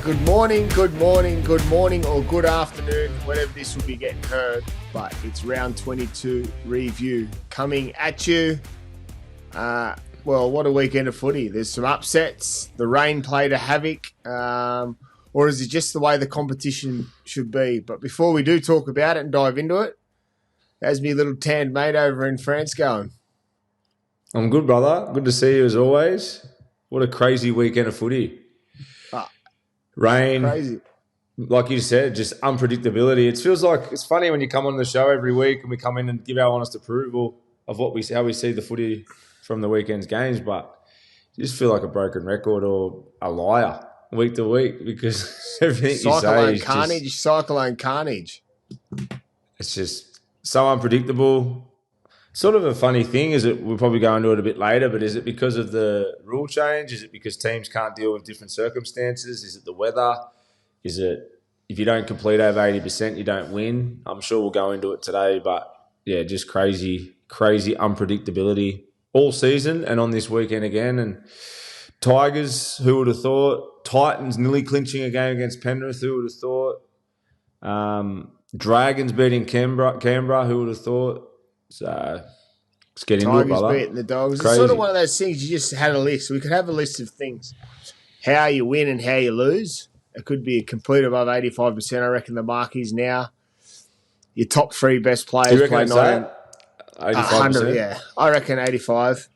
Good morning, or good afternoon, whenever this will be getting heard. But it's round 22 review coming at you. Well, what a weekend of footy. There's some upsets. The rain played a havoc. Or is it just the way the competition should be? But before we do talk about it and dive into it, how's me little tanned mate over in France going? I'm good, brother. Good to see you as always. What a crazy weekend of footy. Rain, Crazy. like you said, just unpredictability. It feels like it's funny when you come on the show every week and we come in and give our honest approval of how we see the footy from the weekend's games, but you just feel like a broken record or a liar week to week because everything Cyclone you say is carnage, cyclone carnage. It's just so unpredictable. Sort of a funny thing is that we'll probably go into it a bit later, but is it because of the rule change? Is it because teams can't deal with different circumstances? Is it the weather? Is it if you don't complete over 80%, you don't win? I'm sure we'll go into it today, but yeah, just crazy unpredictability all season and on this weekend again. And Tigers, who would have thought? Titans nearly clinching a game against Penrith, who would have thought? Dragons beating Canberra, who would have thought? So let's get into it, brother. Tigers beating the Dogs. It's sort of one of those things you just had a list. We could have a list of things, how you win and how you lose. It could be a complete above 85%. I reckon the mark is now. Your top three best players. Do you reckon it's that? 85%? Yeah. I reckon 85.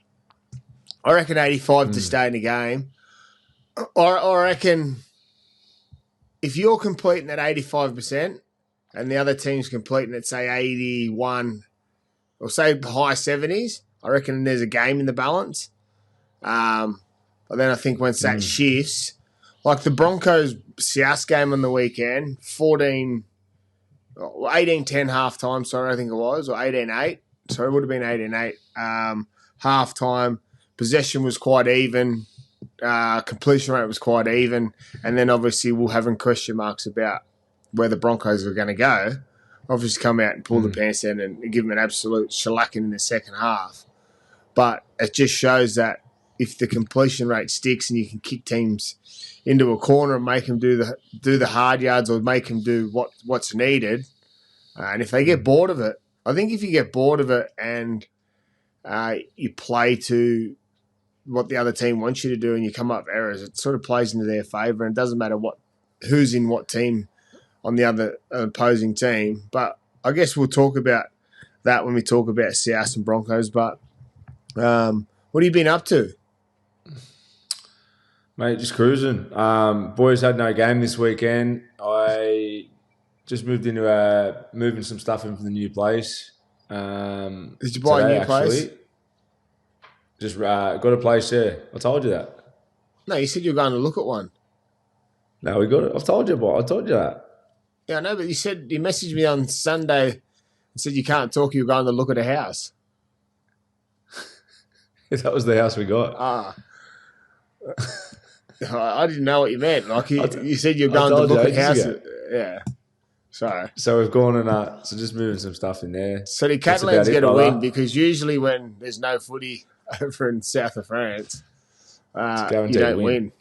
I reckon 85 to stay in the game. I reckon if you're completing at 85% and the other team's completing at, say, 81 or say high 70s, I reckon there's a game in the balance. But then I think once that shifts, like the Broncos South game on the weekend, 18-10 halftime, sorry, I think it was, or 18-8. So it would have been 18-8. Halftime, possession was quite even, completion rate was quite even, and then obviously we're having question marks about where the Broncos were going to go. Obviously come out and pull the pants down and give them an absolute shellacking in the second half. But it just shows that if the completion rate sticks and you can kick teams into a corner and make them do the hard yards or make them do what's needed, and if they get bored of it, I think if you get bored of it and you play to what the other team wants you to do and you come up with errors, it sort of plays into their favour, and it doesn't matter who's in what team on the other opposing team. But I guess we'll talk about that when we talk about South and Broncos. But what have you been up to? Mate, just cruising. Boys had no game this weekend. I just moved into moving some stuff in from the new place. Did you buy a new place? Just got a place there. I told you that. No, you said you were going to look at one. No, we got it. I told you that. Yeah, I know, but you messaged me on Sunday and said you can't talk, you're going to look at a house. That was the house we got. I didn't know what you meant. Like you said you're going to look at houses. Yeah. So we've gone and so just moving some stuff in there. So the Catalans get a win because usually when there's no footy over in south of France, you don't win.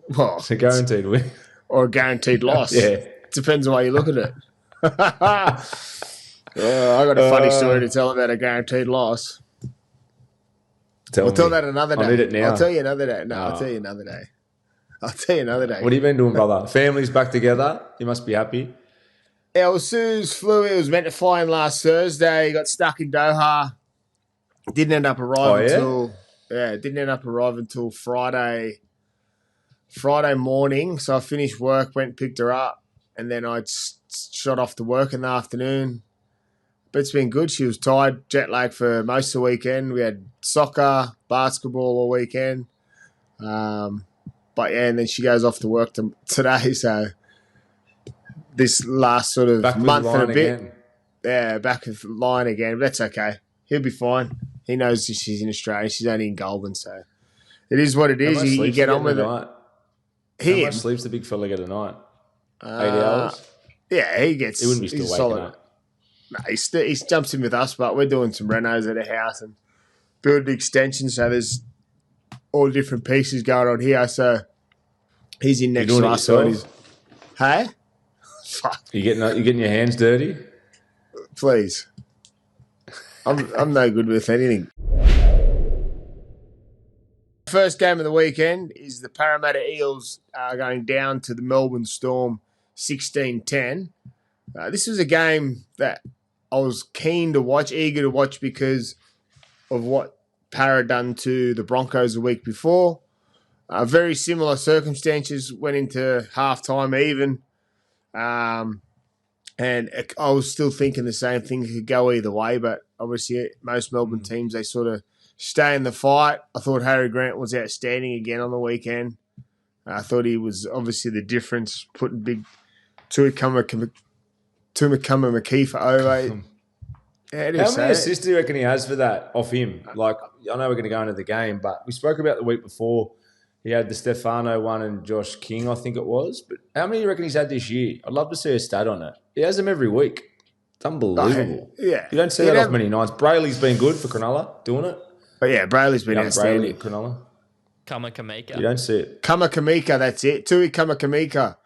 Well, it's a guaranteed win. Or a guaranteed loss. Yeah. Depends on how you look at it. I got a funny story to tell about a guaranteed loss. We'll tell that another day. I need it now. I'll tell you another day. No, I'll tell you another day. What have you been doing, brother? Family's back together. You must be happy. Yeah, well, Suze flew. He was meant to fly in last Thursday. He got stuck in Doueihi. Didn't end up arriving until Friday morning. So I finished work, went and picked her up, and then I shot off to work in the afternoon. But it's been good. She was tired, jet lag for most of the weekend. We had soccer, basketball all weekend. But yeah, and then she goes off to work today. So this last sort of month and a bit, back with the line again. But that's okay. He'll be fine. He knows she's in Australia. She's only in Galvin, so it is what it is. You get on with it. How much sleeps the big fella get a night? 8 hours? Yeah, he gets. He wouldn't be still waking solid. up. No, he jumps in with us, but we're doing some renos at the house and building extensions. So there's all different pieces going on here. So He's in You next doing to it us. So yourself? hey? Fuck, You getting your hands dirty? please. I'm no good with anything. First game of the weekend is the Parramatta Eels going down to the Melbourne Storm 16-10. This was a game that I was keen to watch, eager to watch because of what Parra done to the Broncos the week before. Very similar circumstances, went into halftime even. And I was still thinking the same thing could go either way, but obviously most Melbourne teams, they sort of stay in the fight. I thought Harry Grant was outstanding again on the weekend. I thought he was obviously the difference, putting big Tuikama McKeefer over. How many assists do you reckon he has for that off him? Like, I know we're going to go into the game, but we spoke about the week before. He had the Stefano one and Josh King, I think it was. But how many do you reckon he's had this year? I'd love to see a stat on it. He has them every week. It's unbelievable. Yeah. You don't see that off many nights. Brayley's been good for Cronulla, doing it. But yeah, Brayley's been outstanding. Brayley, Cronulla. Kamika. You don't see it. Kamika, that's it. Tui Kamika.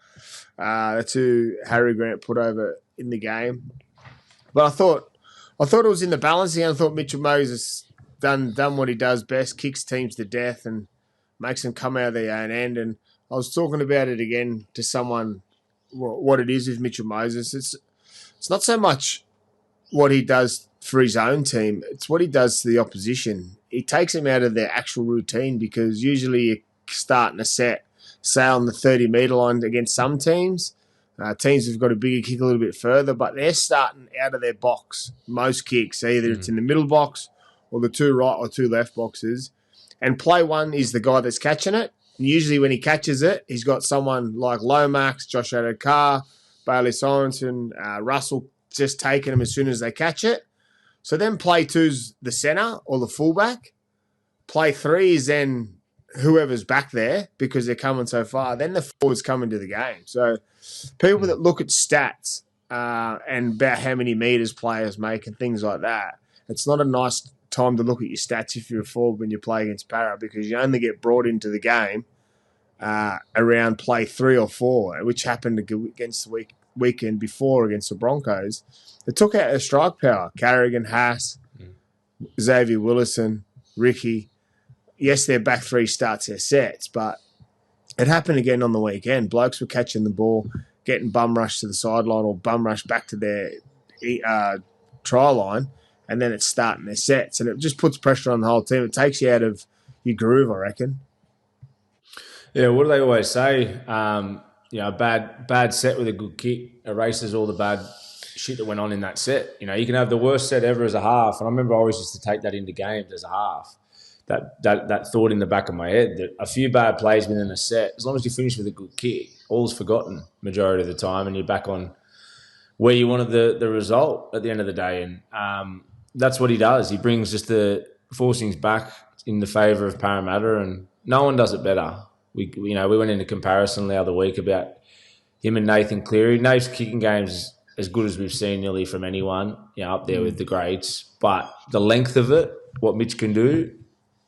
That's who Harry Grant put over in the game. But I thought it was in the balancing. I thought Mitchell Moses done what he does best, kicks teams to death and makes them come out of their own end. And I was talking about it again to someone, what it is with Mitchell Moses. It's not so much what he does for his own team. It's what he does to the opposition. He takes them out of their actual routine because usually you're starting a set, say on the 30-metre line against some teams. Teams have got a bigger kick a little bit further, but they're starting out of their box. Most kicks, either it's in the middle box or the two right or two left boxes. And play one is the guy that's catching it. And usually when he catches it, he's got someone like Lomax, Josh Adokar, Bailey Sorensen, Russell just taking them as soon as they catch it. So then play two's the centre or the fullback. Play three is then whoever's back there because they're coming so far. Then the forwards come into the game. So people that look at stats and about how many metres players make and things like that, it's not a nice time to look at your stats if you're a forward when you play against Parra because you only get brought into the game around play 3 or 4, which happened against the weekend before against the Broncos. It took out their strike power. Carrigan, Haas, Xavier Willison, Ricky. Yes, their back three starts their sets, but it happened again on the weekend. Blokes were catching the ball, getting bum rushed to the sideline or bum rushed back to their try line, and then it's starting their sets. And it just puts pressure on the whole team. It takes you out of your groove, I reckon. Yeah, what do they always say? A bad set with a good kick erases all the bad shit that went on in that set. You know, you can have the worst set ever as a half, and I remember I always used to take that into games as a half. That thought in the back of my head that a few bad plays within a set, as long as you finish with a good kick, all's forgotten majority of the time, and you're back on where you wanted the result at the end of the day. And that's what he does. He brings just the forcings back in the favour of Parramatta, and no one does it better. We went into comparison the other week about him and Nathan Cleary. Nate's kicking game's as good as we've seen nearly from anyone, up there with the greats. But the length of it, what Mitch can do,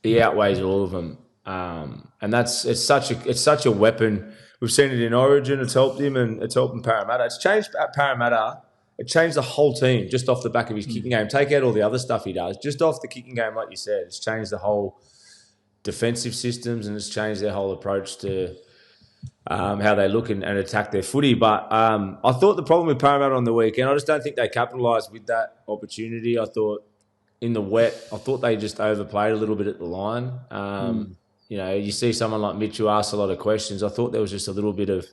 he outweighs all of them. And it's such a weapon. We've seen it in Origin. It's helped him and it's helped Parramatta. It's changed at Parramatta. It changed the whole team just off the back of his kicking game. Take out all the other stuff he does. Just off the kicking game, like you said, it's changed the whole defensive systems and it's changed their whole approach to how they look and attack their footy. But I thought the problem with Parramatta on the weekend, I just don't think they capitalised with that opportunity. I thought in the wet, I thought they just overplayed a little bit at the line. You see someone like Mitchell ask a lot of questions. I thought there was just a little bit of,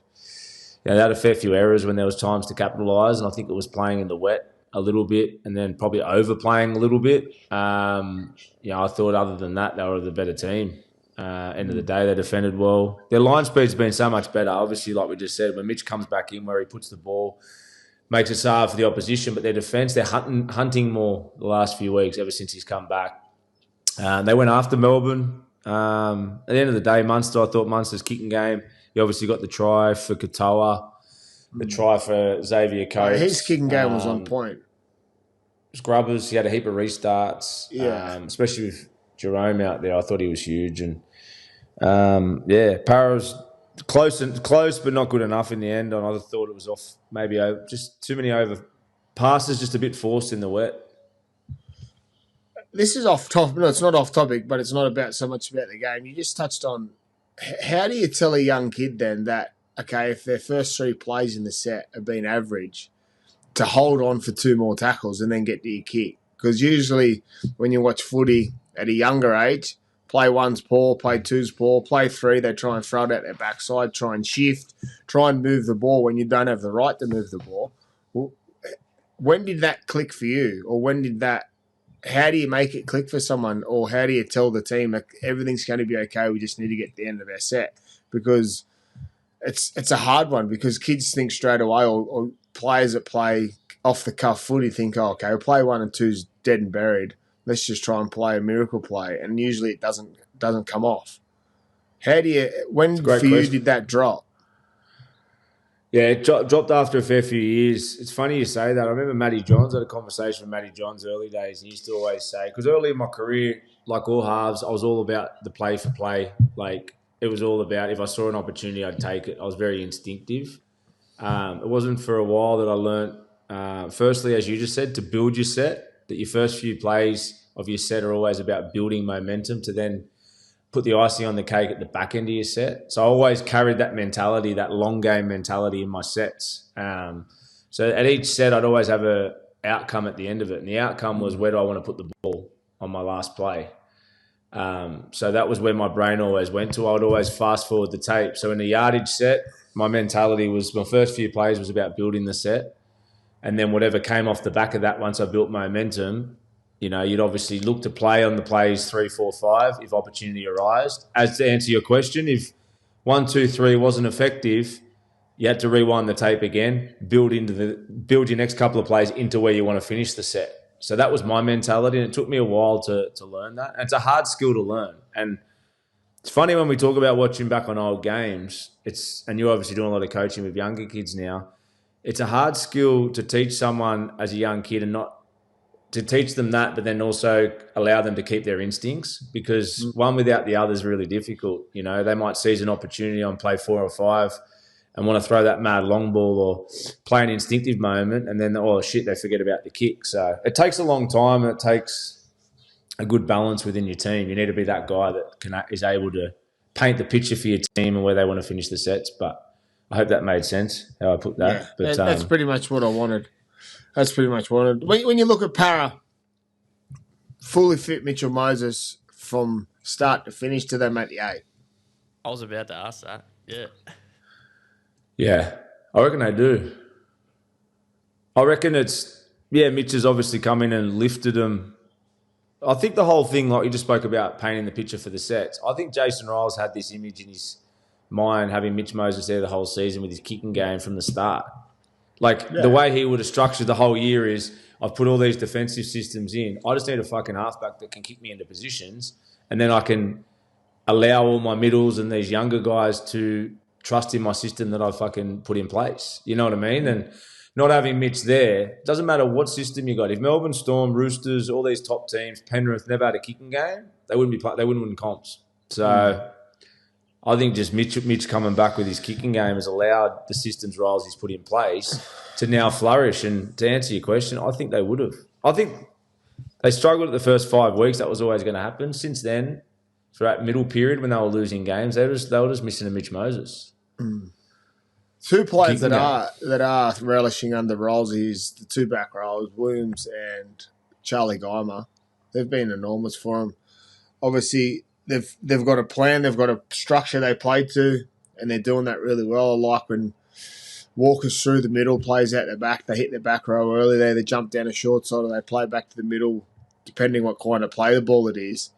they had a fair few errors when there was times to capitalise, and I think it was playing in the wet a little bit and then probably overplaying a little bit. I thought other than that, they were the better team. End of the day, they defended well. Their line speed's been so much better. Obviously, like we just said, when Mitch comes back in where he puts the ball, makes it hard for the opposition, but their defence, they're hunting more the last few weeks ever since he's come back. They went after Melbourne. At the end of the day, Munster, I thought Munster's kicking game, he obviously got the try for Katoa, the try for Xavier Coates. His kicking game was on point. Scrubbers, he had a heap of restarts, especially with Jerome out there. I thought he was huge. And, Parra's Close, but not good enough in the end. And I thought it was off, maybe just too many over passes, just a bit forced in the wet. This is off topic. No, it's not off topic, but it's not about so much about the game. You just touched on how do you tell a young kid then that, okay, if their first 3 plays in the set have been average, to hold on for 2 more tackles and then get to your kick? Because usually when you watch footy at a younger age, play 1's poor, play 2's poor, play 3, they try and throw it out their backside, try and shift, try and move the ball when you don't have the right to move the ball. Well, when did that click for you? Or how do you make it click for someone? Or how do you tell the team that everything's going to be okay, we just need to get to the end of our set? Because it's a hard one, because kids think straight away, or players that play off-the-cuff footy think, oh, okay, play 1 and 2's dead and buried. Let's just try and play a miracle play. And usually it doesn't come off. When for you did that drop? Yeah, it dropped after a fair few years. It's funny you say that. I remember Matty Johns, I had a conversation with Matty Johns early days. He used to always say, because early in my career, like all halves, I was all about the play for play. Like, it was all about, if I saw an opportunity, I'd take it. I was very instinctive. It wasn't for a while that I learnt, firstly, as you just said, to build your set, that your first few plays of your set are always about building momentum to then put the icing on the cake at the back end of your set. So I always carried that mentality, that long game mentality in my sets. So at each set, I'd always have a outcome at the end of it. And the outcome was, where do I want to put the ball on my last play? So that was where my brain always went to. I would always fast forward the tape. So in the yardage set, my mentality was, my first few plays was about building the set. And then whatever came off the back of that, once I built momentum, you'd obviously look to play on the plays 3, 4, 5 if opportunity arose. As to answer your question, if 1, 2, 3 wasn't effective, you had to rewind the tape again, build your next couple of plays into where you want to finish the set. So that was my mentality, and it took me a while to learn that. And it's a hard skill to learn. And it's funny when we talk about watching back on old games, and you're obviously doing a lot of coaching with younger kids now, it's a hard skill to teach someone as a young kid, and not to teach them that, but then also allow them to keep their instincts, because one without the other is really difficult. They might seize an opportunity on play 4 or 5 and want to throw that mad long ball or play an instinctive moment, and then, oh shit, they forget about the kick. So it takes a long time, and it takes a good balance within your team. You need to be that guy that is able to paint the picture for your team and where they want to finish the sets. But I hope that made sense, how I put that. Yeah, but that's pretty much what I wanted. When you look at Parra, fully fit Mitchell Moses from start to finish to them at the 8. I was about to ask that. Yeah. Yeah, I reckon they do. I reckon Mitch has obviously come in and lifted them. I think the whole thing, like you just spoke about painting the picture for the sets, I think Jason Ryles had this image in his mind, having Mitch Moses there the whole season with his kicking game from the start. The way he would have structured the whole year is, I've put all these defensive systems in. I just need a fucking halfback that can kick me into positions, and then I can allow all my middles and these younger guys to trust in my system that I fucking put in place. You know what I mean? And not having Mitch there, doesn't matter what system you got. If Melbourne Storm, Roosters, all these top teams, Penrith never had a kicking game, they wouldn't win comps. So I think just Mitch coming back with his kicking game has allowed the systems Ryles he's put in place to now flourish. And to answer your question, I think they would have. I think they struggled at the first 5 weeks. That was always going to happen. Since then, throughout middle period when they were losing games, they were just missing a Mitch Moses. 2 players that are relishing under Ryles is the 2 back rows, Looms and Charlie Geimer. They've been enormous for him. Obviously, they've got a plan, they've got a structure they play to, and they're doing that really well. I like when Walker's through the middle, plays out the back, they hit the back row early there, they jump down a short side, or they play back to the middle, depending what kind of play the ball it is.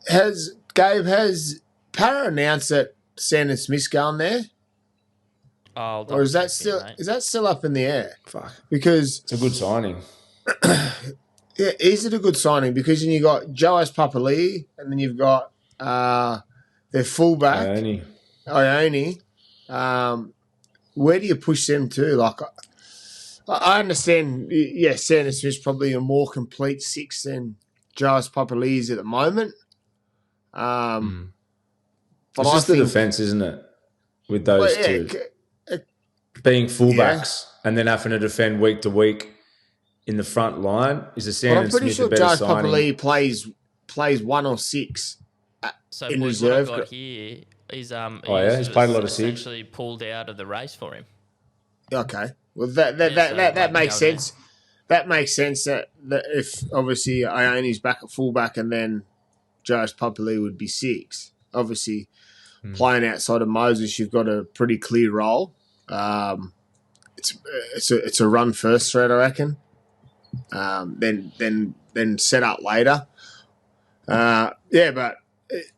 Has Parra announced that Sandon Smith's going there? Or is that still up in the air? Fuck. Because it's a good signing. Yeah, is it a good signing? Because then you got Joas Papali'i, and then you've got their fullback Ione. Where do you push them to? Like, I understand. Yeah, Sandon Smith's probably a more complete 6 than Joas Papali'i is at the moment. But it's just the defence, isn't it? with those Well, yeah, two being fullbacks and then having to defend week to week in the front line. Is a But Sandon I'm pretty Smith sure a better Josh signing? Papali'i plays 1 or 6 So, in boys, what I've reserve. got here is He's played a lot of six. essentially pulled out of the race for him. Okay, well that like makes Galvin. sense. That makes sense. That if obviously Ioni's back at fullback and then Josh Papali'i would be 6. Obviously, playing outside of Moses, you've got a pretty clear role. It's a run first threat, I reckon. Then set up later. But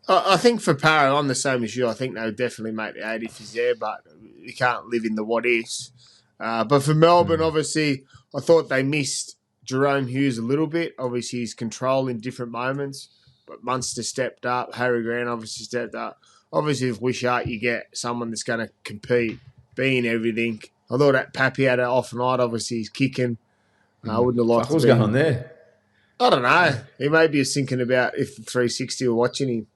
I think for Parra, I'm the same as you. I think they would definitely make the 8 if he's there, but you can't live in the what ifs. But for Melbourne, obviously, I thought they missed Jerome Hughes a little bit. Obviously, his control in different moments. But Munster stepped up. Harry Grant obviously stepped up. Obviously, if Wishart, you get someone that's going to compete, be in everything. I thought that Pappy had an off night. Obviously, he's kicking. I wouldn't have liked What's going on there? I don't know. He maybe is thinking about if the 360 were watching him.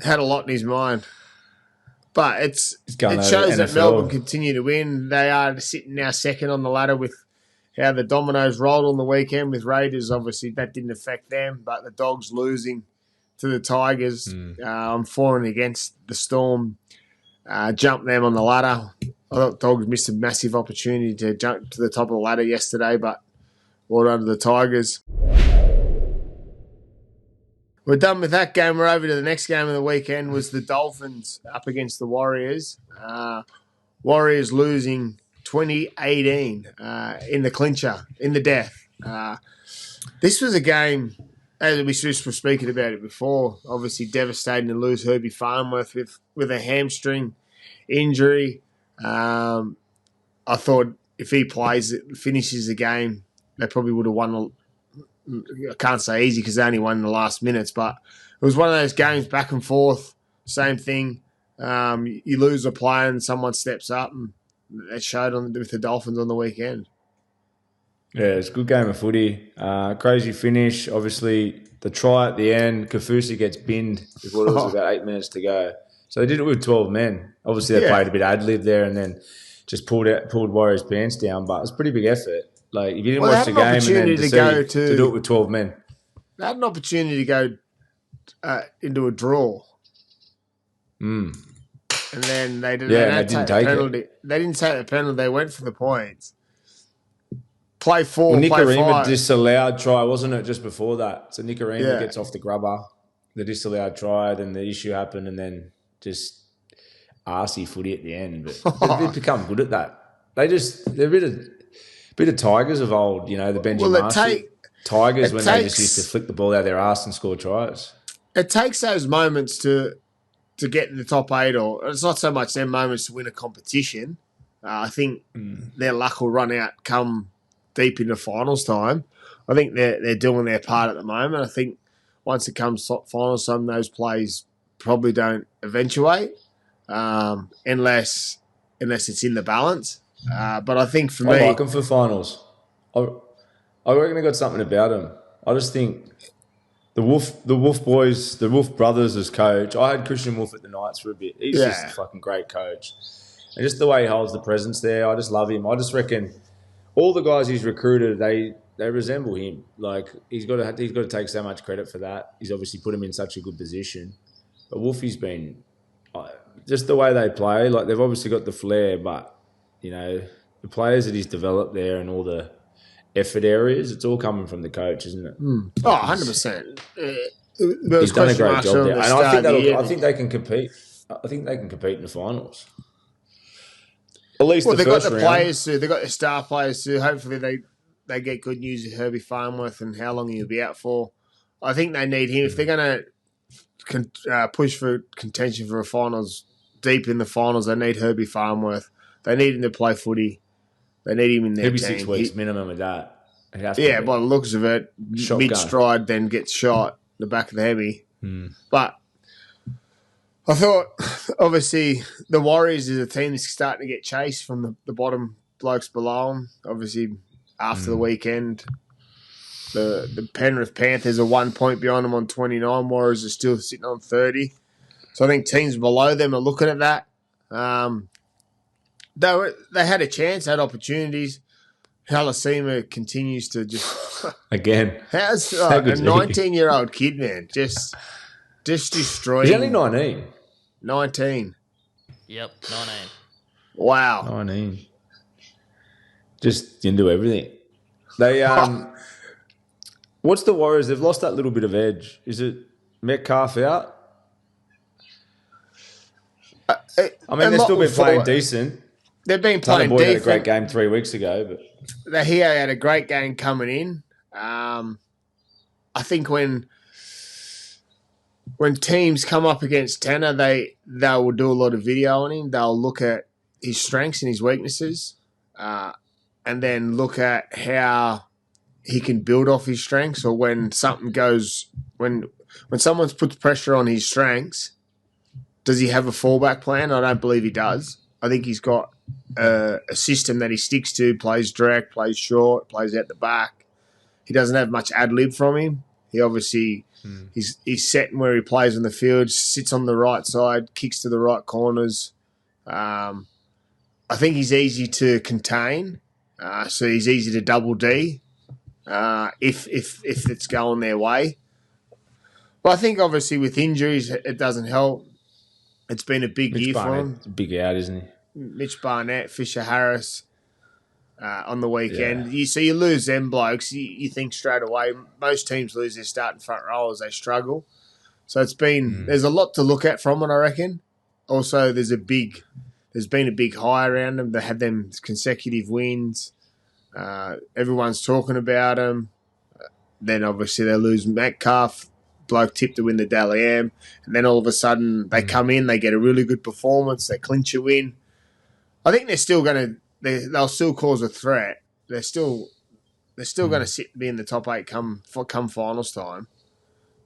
Had a lot in his mind. But it shows that Melbourne continue to win. They are sitting now second on the ladder with how the dominoes rolled on the weekend with Raiders. Obviously, that didn't affect them, but the Dogs losing to the Tigers for and against the Storm jumped them on the ladder. I thought Dogs missed a massive opportunity to jump to the top of the ladder yesterday, but well done to the Tigers. We're done with that game. We're over to the next game of the weekend was the Dolphins up against the Warriors. Warriors losing 2018 in the clincher, in the death. This was a game, as we just were speaking about it before, obviously devastating to lose Herbie Farnworth with a hamstring injury. I thought if he finishes the game, they probably would have won. I can't say easy because they only won in the last minutes, but it was one of those games back and forth, same thing. You lose a player and someone steps up, and it showed with the Dolphins on the weekend. Yeah, it's a good game of footy. Crazy finish. Obviously, the try at the end, Kafusi gets binned with what it was about 8 minutes to go. So they did it with 12 men. Obviously, they played a bit ad-lib there and then just pulled Warriors' pants down, but it was a pretty big effort. Like, if you didn't watch the game and then to do it with 12 men. They had an opportunity to go into a draw. And then they didn't take the penalty. They didn't take the penalty. They went for the points. Play 4, well, play 5. Nicarima disallowed try, wasn't it, just before that? So Nicarima gets off the grubber. The disallowed try, then the issue happened, and then just arsey footy at the end. But they've become good at that. They're a bit of Tigers of old, you know, the Benji Marshall Tigers when they just used to flick the ball out of their arse and score tries. It takes those moments to get in the top 8, or it's not so much their moments to win a competition. I think their luck will run out come deep into finals time. I think they're doing their part at the moment. I think once it comes to finals time, those plays probably don't eventuate unless it's in the balance. But I think for me, I like them for finals. I reckon they got something about them. I just think the Wolf boys, the Wolf brothers as coach. I had Christian Wolf at the Knights for a bit. He's just a fucking great coach, and just the way he holds the presence there, I just love him. I just reckon all the guys he's recruited, they resemble him. Like he's got to take so much credit for that. He's obviously put him in such a good position. But Wolfie's been just the way they play. Like they've obviously got the flair, but you know the players that he's developed there and all the effort areas, it's all coming from the coach, isn't it? 100%. He's done a great job there, and I think they can compete. I think they can compete in the finals. At least they've got the players too. They've got the star players too. Hopefully they get good news of Herbie Farnworth and how long he'll be out for. I think they need him. If they're going to push for contention for a finals, deep in the finals, they need Herbie Farnworth. They need him to play footy. They need him in their team. He'll be 6 weeks minimum of that. By the looks of it, mid-stride, then gets shot the back of the heavy. But I thought, obviously, the Warriors is a team that's starting to get chased from the bottom blokes below them. Obviously, after the weekend, the Penrith Panthers are 1 point behind them on 29. Warriors are still sitting on 30. So I think teams below them are looking at that. They had a chance, had opportunities. Halasima continues to just Again. how's How a good's he? 19-year-old kid, man, just destroying. He's only 19. 19. Yep, 19. Wow. 19. Just into everything. They what's the Warriors? They've lost that little bit of edge. Is it Metcalf out? I mean, they've still been playing decent. They've been Tanner playing Boyd decent. had a great game 3 weeks ago, but He had a great game coming in. I think when teams come up against Tanner, they will do a lot of video on him. They'll look at his strengths and his weaknesses, and then look at how he can build off his strengths. Or when something goes, when someone puts pressure on his strengths, does he have a fallback plan? I don't believe he does. I think he's got a system that he sticks to, plays direct, plays short, plays out the back. He doesn't have much ad-lib from him. He obviously he's set in where he plays on the field, sits on the right side, kicks to the right corners. I think he's easy to contain, so he's easy to double D if it's going their way. But I think obviously with injuries it doesn't help. It's been a big year for him. Big out, isn't he? Mitch Barnett, Fisher Harris on the weekend. Yeah. You lose them blokes, you think straight away. Most teams lose their starting front rowers, they struggle. So it's been there's a lot to look at from it, I reckon. Also, there's been a big high around them. They had them consecutive wins. Everyone's talking about them. Then obviously they lose Metcalf. Bloke tipped to win the Dally M, and then all of a sudden they come in, they get a really good performance, they clinch a win. I think they're still they'll still cause a threat. They're still going to be in the top 8 come finals time.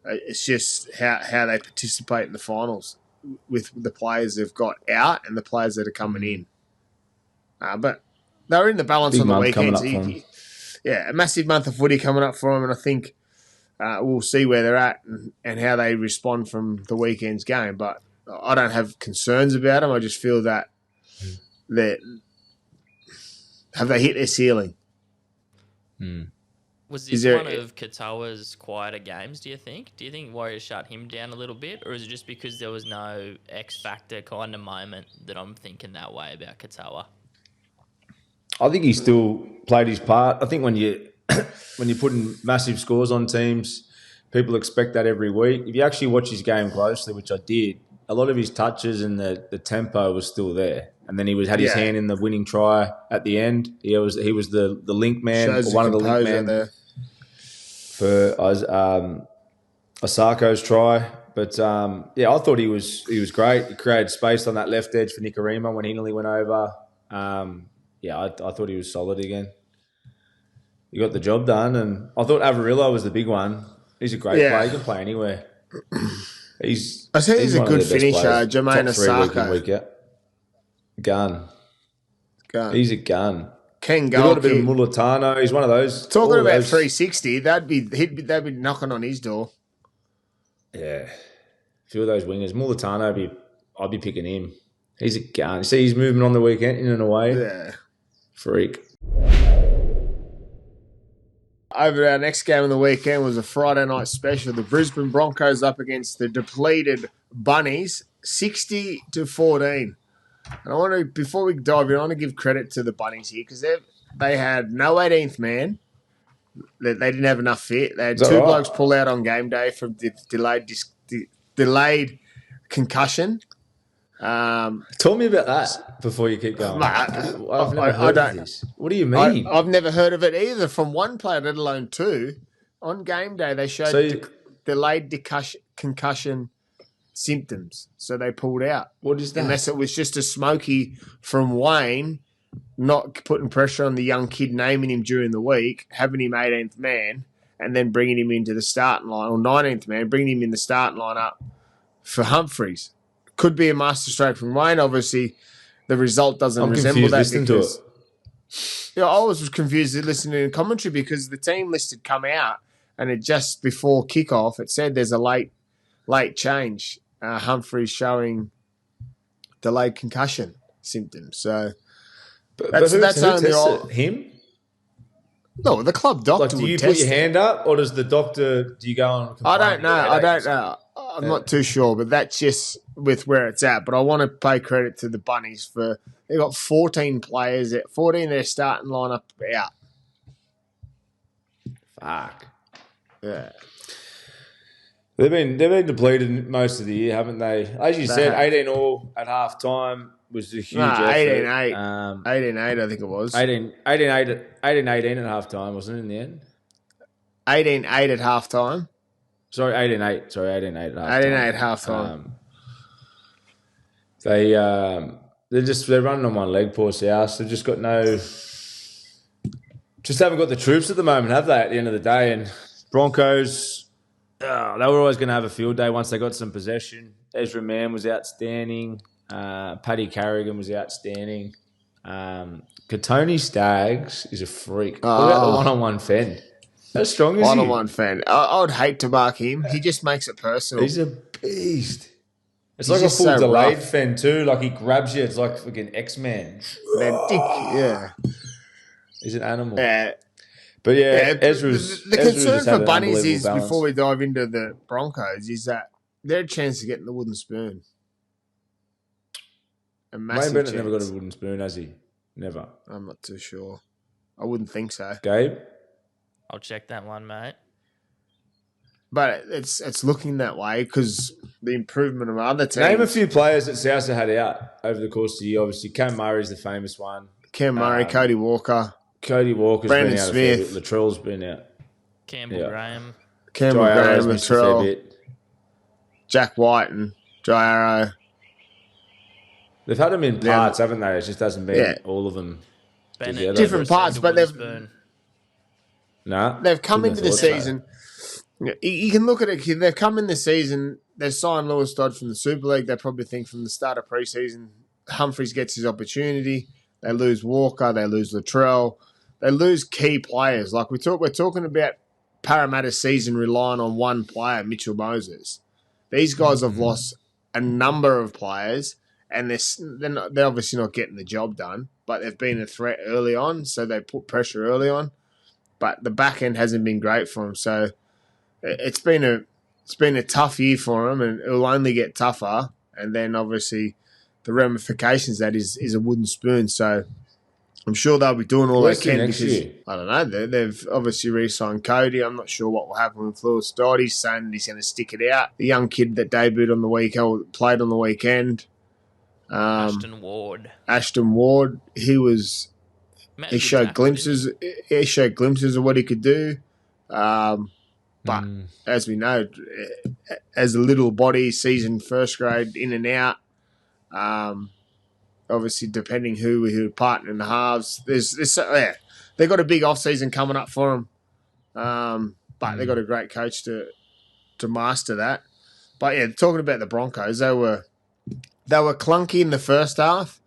It's just how they participate in the finals with the players they've got out and the players that are coming in. But they're in the balance Big on the weekends. A massive month of footy coming up for them, and I think we'll see where they're at and how they respond from the weekend's game. But I don't have concerns about them. I just feel that have they hit their ceiling? Was this one of Katoa's quieter games, do you think? Do you think Warriors shut him down a little bit? Or is it just because there was no X-factor kind of moment that I'm thinking that way about Katoa? I think he still played his part. I think when you're putting massive scores on teams, people expect that every week. If you actually watch his game closely, which I did, a lot of his touches and the tempo was still there. And then he had his hand in the winning try at the end. He was the link man, or one of the link men there for Osako's try. But I thought he was great. He created space on that left edge for Nicarima when he nearly went over. I thought he was solid again. He got the job done, and I thought Avarillo was the big one. He's a great player. He can play anywhere. He's a good finisher. Jermaine Osako. Week out. Gun. He's a gun. Ken Got a bit of Mulatano. He's one of those. Talking about 360, they'd be knocking on his door. Yeah, a few of those wingers. Mulatano, I'd be picking him. He's a gun. You see, he's moving on the weekend in and away. Yeah, freak. Over our next game on the weekend was a Friday night special. The Brisbane Broncos up against the depleted Bunnies, 60-14. And I want to, before we dive in, I want to give credit to the Bunnies here because they had no 18th man. They didn't have enough fit. They had two blokes pull out on game day from delayed concussion. Tell me about that before you keep going. I've never heard of this. What do you mean? I've never heard of it either from one player, let alone two. On game day, they showed delayed concussion symptoms, so they pulled out. What is that? Unless it was just a smoky from Wayne not putting pressure on the young kid, naming him during the week, having him 18th man, and then bringing him into the starting line, or 19th man, bringing him in the starting lineup for Humphreys. Could be a masterstroke from Wayne. Obviously, the result doesn't resemble that. I was confused listening to commentary because the team list had come out, and it just before kickoff, it said there's a late change Humphries showing delayed concussion symptoms. So But that's who only tests all. it? Him? No, the club doctor Like, do would you test put your it. hand up, or does the doctor? Do you go on? I don't know. I'm not too sure, but that's just with where it's at. But I want to pay credit to the Bunnies for they got 14 players. 14 of their starting lineup out. Fuck. Yeah. They've been depleted most of the year, haven't they? As you said, 18 all at half time was a huge effort. 18-8. 18-8, I think it was. 18-18 at half time, wasn't it, in the end? 18-8 at half time. Sorry, 18-8. Sorry, 18-8 at half time. 18-8 at half time. They're running on one leg, poor South. They've just got haven't got the troops at the moment, have they, at the end of the day? And Broncos, they were always going to have a field day once they got some possession. Ezra Mann was outstanding. Paddy Carrigan was outstanding. Katoni Staggs is a freak. What about the one-on-one fend? How strong is he? One-on-one fend. I would hate to mark him. He just makes it personal. He's a beast. It's He's like a full delayed rough. fend too. Like, he grabs you. It's like fucking X-Man. Yeah. He's an animal. Yeah. But yeah, Ezra's the concern for Bunnies is, balance. before we dive into the Broncos, is that they're a chance of getting the wooden spoon. A massive Wayne Bennett chance. never got a wooden spoon, has he? Never. I'm not too sure. I wouldn't think so. Gabe? I'll check that one, mate. But it's looking that way because the improvement of other teams. Name a few players that South had out over the course of the year. Obviously, Cam Murray's the famous one. Cam Murray, Cody Walker. Cody Walker's Brandon been out Smith. a fair bit. Latrell's been out. Campbell Graham. Campbell Jai Graham, Arrow's missed a fair Latrell, bit. Jack White and Jai Arrow. They've had them in parts, haven't they? It just hasn't been all of them Bennett, together. Different parts, but they've come into the season. You can look at it. They've come in the season. They've signed Lewis Dodd from the Super League. They probably think from the start of preseason, Humphries gets his opportunity. They lose Walker. They lose Latrell. They lose key players. Like we're talking about Parramatta's season relying on one player, Mitchell Moses. These guys have lost a number of players, and they're obviously not getting the job done. But they've been a threat early on, so they put pressure early on. But the back end hasn't been great for them. So it's been a tough year for them, and it'll only get tougher. And then obviously the ramifications of that is a wooden spoon. So I'm sure they'll be doing all they can because year? I don't know. They've obviously re-signed Cody. I'm not sure what will happen with Lewis Dodd. He's saying that he's going to stick it out. The young kid that debuted on the weekend, played on the weekend. Ashton Ward. He showed glimpses. He showed glimpses of what he could do. But as we know, as a little body, seasoned first grade, in and out. Obviously, depending who partner in the halves, they got a big off season coming up for them. But they got a great coach to master that. But yeah, talking about the Broncos, they were clunky in the first half.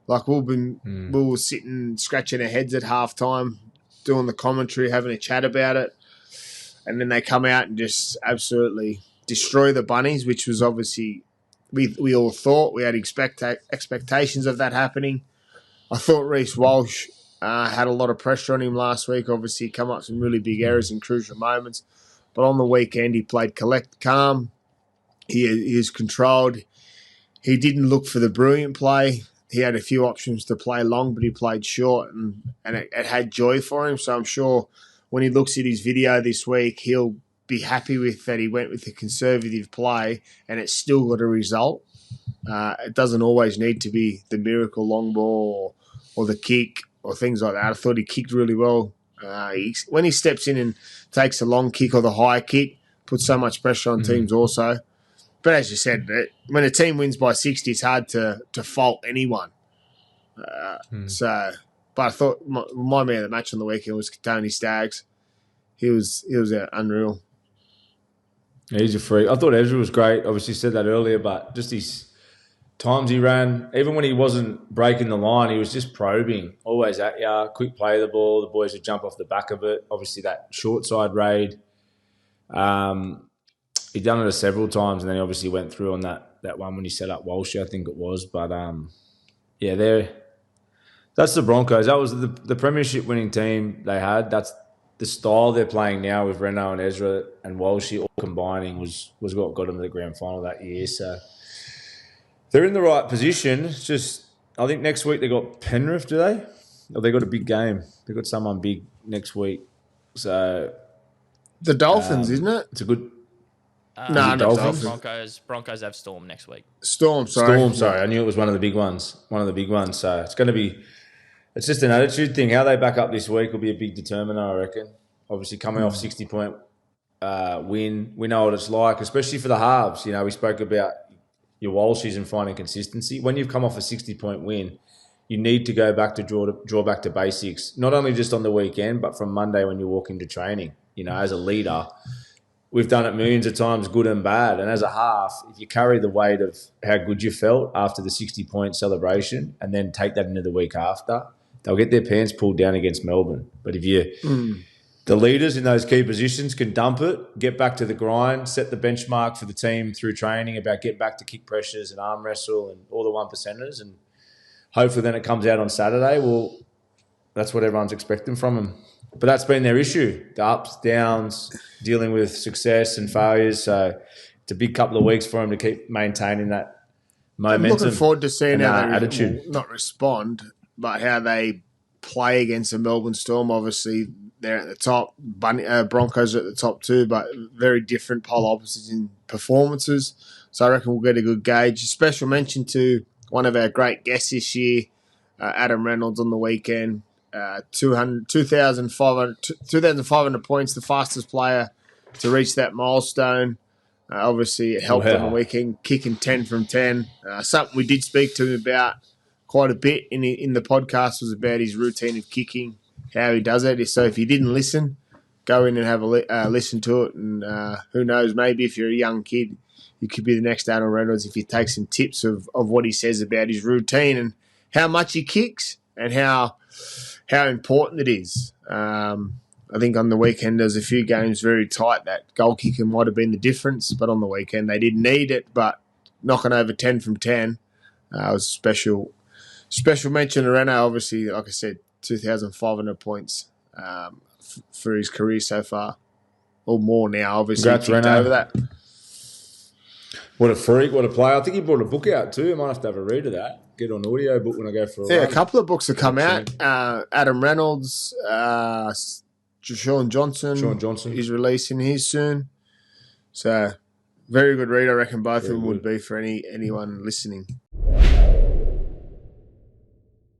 Like we were sitting scratching our heads at halftime, doing the commentary, having a chat about it. And then they come out and just absolutely destroy the Bunnies, which was obviously we all thought. We had expectations of that happening. I thought Reece Walsh had a lot of pressure on him last week. Obviously, he come up with some really big errors in crucial moments. But on the weekend, he played calm. He was controlled. He didn't look for the brilliant play. He had a few options to play long, but he played short, and it had joy for him. So I'm sure when he looks at his video this week, he'll be happy with that he went with the conservative play and it still got a result. It doesn't always need to be the miracle long ball or the kick or things like that. I thought he kicked really well. When he steps in and takes a long kick or the high kick, puts so much pressure on teams also. But as you said, when a team wins by 60, it's hard to fault anyone. But I thought my man of the match on the weekend was Tony Staggs. He was unreal. Yeah, he's a freak. I thought Ezra was great. Obviously said that earlier, but just his times he ran, even when he wasn't breaking the line, he was just probing, always at you, quick play of the ball. The boys would jump off the back of it. Obviously that short side raid. He done it several times, and then he obviously went through on that one when he set up Walsh, I think it was. But that's the Broncos. That was the premiership winning team they had. That's the style they're playing now with Renault and Ezra and Walshy all combining was what got them to the grand final that year. So they're in the right position. It's just, I think next week they got Penrith, do they? Or they got a big game. They got someone big next week. So the Dolphins, isn't it? It's a good. No, Dolphins. Broncos have Storm next week. Storm, sorry. I knew it was one of the big ones. So it's going to be. It's just an attitude thing. How they back up this week will be a big determiner, I reckon. Obviously, coming off 60-point win, we know what it's like, especially for the halves. You know, we spoke about your Walshies and finding consistency. When you've come off a 60-point win, you need to go back to draw back to basics, not only just on the weekend, but from Monday when you walk into training. You know, as a leader, we've done it millions of times, good and bad. And as a half, if you carry the weight of how good you felt after the 60-point celebration and then take that into the week after, they'll get their pants pulled down against Melbourne. But if the leaders in those key positions can dump it, get back to the grind, set the benchmark for the team through training about get back to kick pressures and arm wrestle and all the 1%ers, and hopefully then it comes out on Saturday. Well, that's what everyone's expecting from them. But that's been their issue, the ups, downs, dealing with success and failures. So it's a big couple of weeks for them to keep maintaining that momentum. I'm looking forward to seeing how they attitude. Not respond, but how they play against the Melbourne Storm. Obviously, they're at the top. Broncos are at the top too, but very different polar opposites in performances. So I reckon we'll get a good gauge. A special mention to one of our great guests this year, Adam Reynolds, on the weekend. 2,500 points, the fastest player to reach that milestone. Obviously, it helped on the weekend, kicking 10 from 10. Something we did speak to him about quite a bit in the podcast was about his routine of kicking, how he does it. So if you didn't listen, go in and have a listen to it. And who knows, maybe if you're a young kid, you could be the next Adam Reynolds if you take some tips of what he says about his routine and how much he kicks and how important it is. I think on the weekend there's a few games very tight. That goal kicker might have been the difference, but on the weekend they didn't need it. But knocking over 10 from 10 was special mention to Renault. Obviously, like I said, 2,500 points for his career so far, or more now. Obviously, congrats, Renault. Over that. What a freak! What a player! I think he brought a book out too. I might have to have a read of that. Get on audio book when I go for a run. A couple of books have come out. Adam Reynolds, Sean Johnson is releasing his soon. So, very good read. I reckon both of them would be for anyone listening.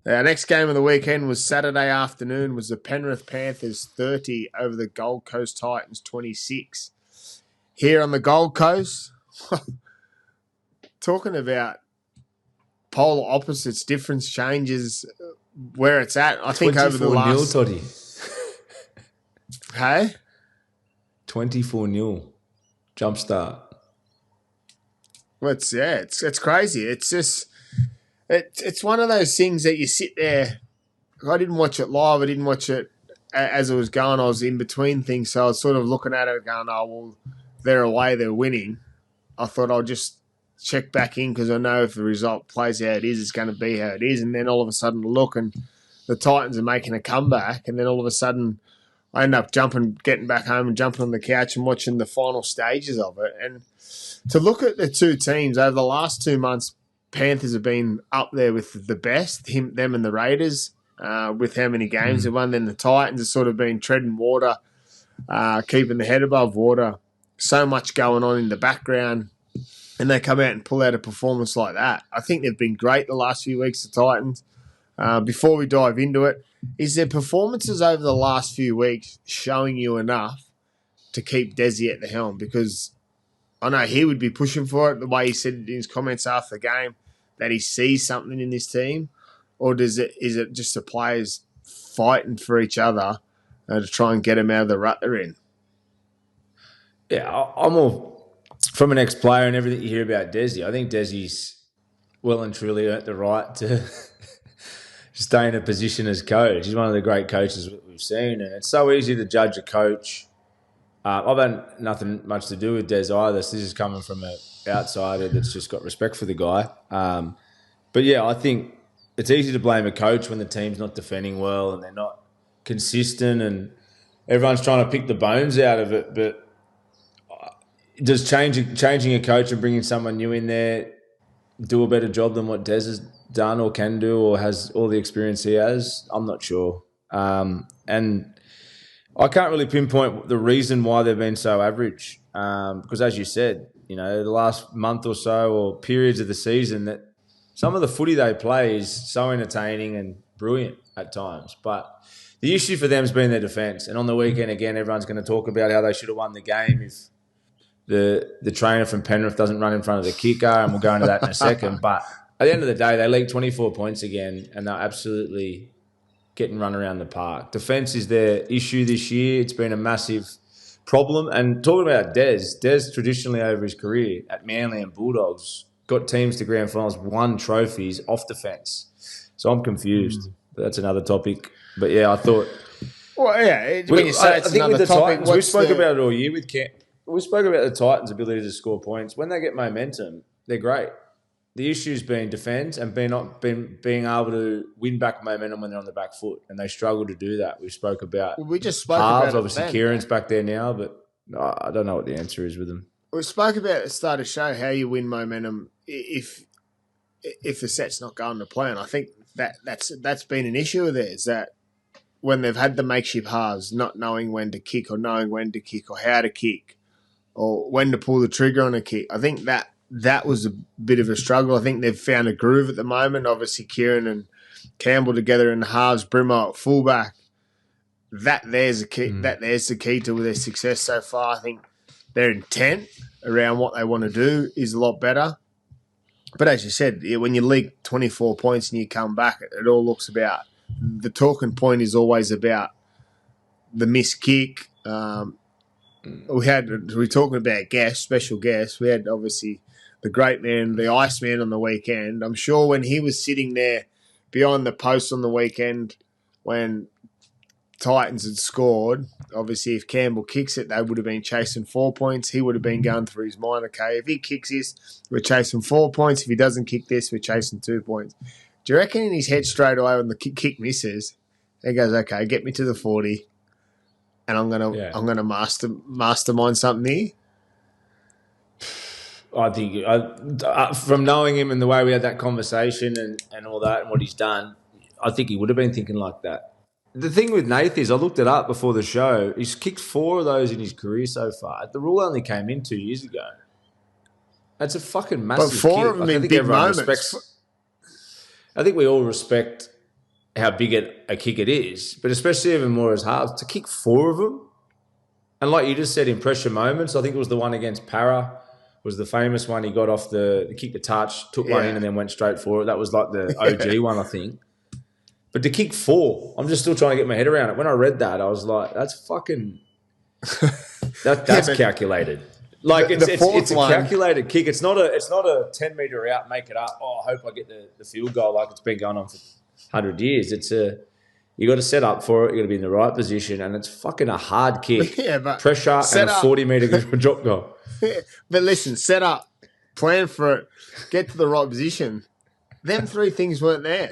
Our next game of the weekend was Saturday afternoon. Was the Penrith Panthers 30 over the Gold Coast Titans 26. Here on the Gold Coast, talking about polar opposites, difference changes where it's at. I think over the last... 24-0, Toddy. Hey? 24-0. Jump start. Well, it's crazy. It's just... It's one of those things that you sit there... I didn't watch it live. I didn't watch it as it was going. I was in between things, so I was sort of looking at it going, oh, well, they're away, they're winning. I thought I'll just check back in because I know if the result plays how it is, it's going to be how it is. And then all of a sudden look and the Titans are making a comeback. And then all of a sudden I end up getting back home and jumping on the couch and watching the final stages of it. And to look at the two teams over the last 2 months, Panthers have been up there with the best, them and the Raiders, with how many games they've won. Then the Titans have sort of been treading water, keeping the head above water. So much going on in the background. And they come out and pull out a performance like that. I think they've been great the last few weeks, the Titans. Before we dive into it, is their performances over the last few weeks showing you enough to keep Desi at the helm? Because I know he would be pushing for it, the way he said in his comments after the game, that he sees something in this team. Or is it just the players fighting for each other to try and get them out of the rut they're in? Yeah, I'm all... From an ex-player and everything you hear about Desi, I think Desi's well and truly earned the right to stay in a position as coach. He's one of the great coaches we've seen, and it's so easy to judge a coach I've had nothing much to do with Des either. This is coming from an outsider that's just got respect for the guy. But yeah, I think it's easy to blame a coach when the team's not defending well and they're not consistent and everyone's trying to pick the bones out of it. But does changing a coach and bringing someone new in there do a better job than what Des has done or can do or has all the experience he has? I'm not sure. And I can't really pinpoint the reason why they've been so average because, as you said, the last month or so or periods of the season that some of the footy they play is so entertaining and brilliant at times. But the issue for them has been their defence. And on the weekend, again, everyone's going to talk about how they should have won the game if the trainer from Penrith doesn't run in front of the kicker, and we'll go into that in a second. But at the end of the day, they leaked 24 points again, and they're absolutely getting run around the park. Defence is their issue this year. It's been a massive problem. And talking about Des traditionally over his career at Manly and Bulldogs got teams to grand finals, won trophies off defence. So I'm confused. But that's another topic. But yeah, I thought. Well, yeah. When you say it's another with the topic, Titans, we spoke about it all year with Camp. We spoke about the Titans' ability to score points. When they get momentum, they're great. The issue's been defence and being able to win back momentum when they're on the back foot, and they struggle to do that. We spoke about we just spoke halves. about obviously, Kieran's back there now, but I don't know what the answer is with them. We spoke about at the start of the show how you win momentum if the set's not going to plan. I think that's been an issue of theirs, that when they've had the makeshift halves, not knowing when to kick or knowing when to kick or how to kick or when to pull the trigger on a kick. I think that was a bit of a struggle. I think they've found a groove at the moment. Obviously, Kieran and Campbell together in the halves, Brimo at fullback. There's the key. There's the key to their success so far. I think their intent around what they want to do is a lot better. But as you said, when you leak 24 points and you come back, it all looks about the talking point is always about the missed kick. We're talking about special guests. We had obviously the great man, the Iceman on the weekend. I'm sure when he was sitting there behind the post on the weekend when Titans had scored, obviously if Campbell kicks it, they would have been chasing 4 points. He would have been going through his mind, okay, if he kicks this, we're chasing 4 points. If he doesn't kick this, we're chasing 2 points. Do you reckon in his head straight away when the kick misses, he goes, okay, get me to the 40 and I'm gonna mastermind something here? I think from knowing him and the way we had that conversation and all that and what he's done, I think he would have been thinking like that. The thing with Nath is, I looked it up before the show, he's kicked 4 of those in his career so far. The rule only came in 2 years ago. That's a fucking massive kick. But 4 of them in big moments. I think we all respect how big a kick it is, but especially even more as halves, to kick 4 of them. And like you just said, in pressure moments, I think it was the one against Parra, was the famous one. He got off the kick the touch, took one in and then went straight for it. That was like the OG one, I think. But to kick 4, I'm just still trying to get my head around it. When I read that, I was like, that's fucking that's calculated. Like it's a calculated kick. It's not a 10 metre out, make it up. Oh, I hope I get the field goal like it's been going on for 100 years. You got to set up for it. You got to be in the right position, and it's fucking a hard kick. Yeah, but pressure and a 40-metre drop goal. But listen, set up, plan for it, get to the right position. Them 3 things weren't there.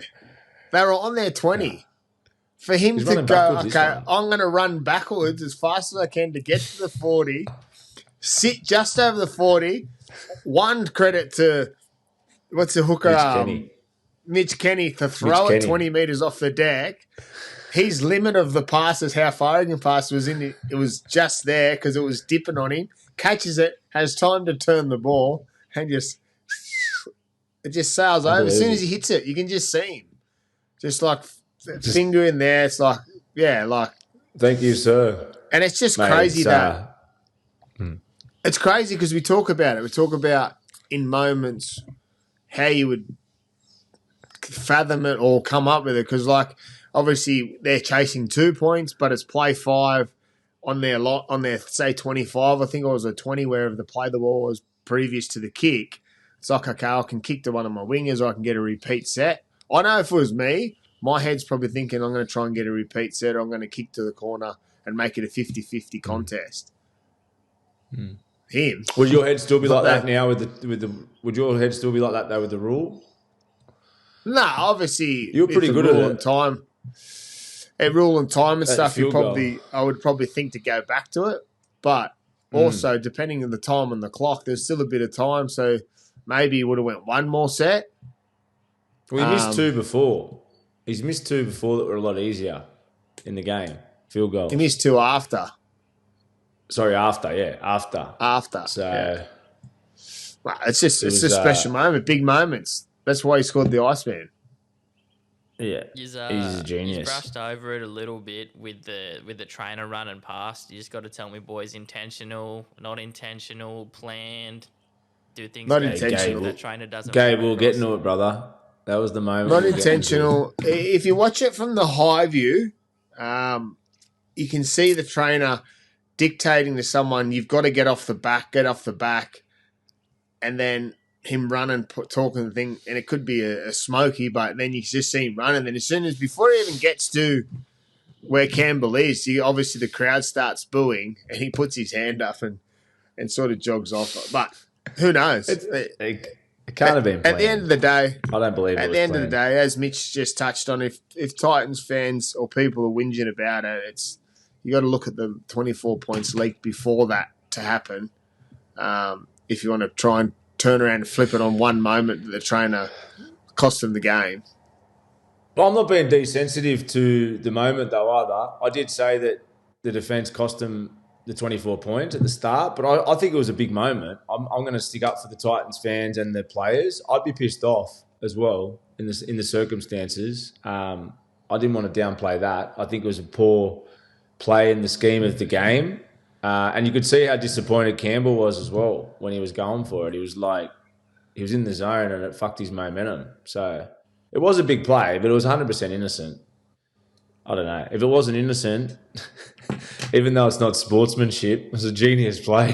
They were on their 20. Yeah. For him to go, okay, I'm going to run backwards as fast as I can to get to the 40, sit just over the 40. One credit to, what's the hooker? Mitch Kenny to throw it 20 metres off the deck. His limit of the pass is how far he can pass it was just there because it was dipping on him. Catches it, has time to turn the ball, and it just sails over. As soon as he hits it, you can just see him. Just finger in there. It's like, thank you, sir. And it's just crazy it's crazy because we talk about it. We talk about in moments how you would fathom it or come up with it because, obviously they're chasing 2 points, but it's play 5 on their say 25. I think it was a 20 wherever the play the ball was previous to the kick. It's like, okay, I can kick to one of my wingers or I can get a repeat set. I know if it was me, my head's probably thinking I'm going to try and get a repeat set or I'm going to kick to the corner and make it a 50-50 contest. Him. Would your head still be Not like that that- now with the? Would your head still be like that though with the rule? No, obviously You're pretty if good a at rule it. and time. At rule and time and At stuff, field goal. I would probably think to go back to it. But also, depending on the time on the clock, there's still a bit of time, so maybe he would have went one more set. Well, he missed two before. He's missed two before that were a lot easier in the game. Field goals. He missed two after. Sorry, after. After. So yeah. Well, it's just was, a special moment, big moments. That's why he scored the Iceman. yeah, He's a genius. He's brushed over it a little bit with the trainer running past. You just got to tell me, boys, intentional, not intentional, planned. Do things Not very intentional. quick. That trainer doesn't. Gabe, come we'll get across. into it, brother. That was the moment. Not we'll get into intentional. If you watch it from the high view, you can see the trainer dictating to someone, you've got to get off the back, and then him running, talking the thing, and it could be a smoky, but then you just see him running. Then as soon as, before he even gets to where Campbell is, obviously the crowd starts booing, and he puts his hand up and sort of jogs off. But who knows? It can't have been At the end of the day, I don't believe it at was the end of the planned. day, as Mitch just touched on, if Titans fans or people are whinging about it, it's you got to look at the 24 points leaked before that to happen. If you want to try and turn around and flip it on one moment that the trainer cost them the game. Well, I'm not being desensitive to the moment though either. I did say that the defence cost them the 24 points at the start, but I think it was a big moment. I'm going to stick up for the Titans fans and the players. I'd be pissed off as well in the circumstances. I didn't want to downplay that. I think it was a poor play in the scheme of the game. And you could see how disappointed Campbell was as well when he was going for it. He was in the zone and it fucked his momentum. So it was a big play, but it was 100% innocent. I don't know. If it wasn't innocent, even though it's not sportsmanship, it was a genius play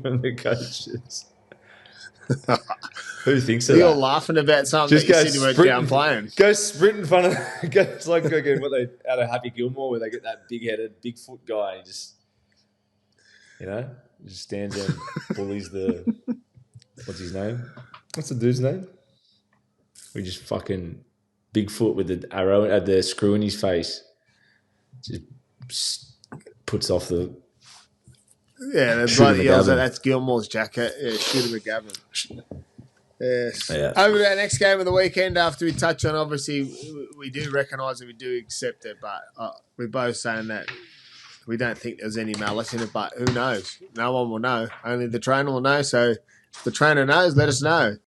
from the coaches. Who thinks of You're that? laughing about something Just that go you said you weren't sprinting. downplaying. Go sprint in front of. It's like again what they out of Happy Gilmore where they get that big-headed, big-foot guy. He just, just stands there and bullies the. What's his name? What's the dude's name? We just fucking Bigfoot with the arrow, the screw in his face. Just puts off the. Yeah, the Shoot bloke him a yells Gavin. that's Gilmore's jacket. Yeah, shoot him a Gavin. Yes. Yeah. Over to our next game of the weekend after we touch on, obviously, we do recognise it, we do accept it, but we're both saying that we don't think there's any malice in it, but who knows? No one will know. Only the trainer will know, so if the trainer knows, let us know.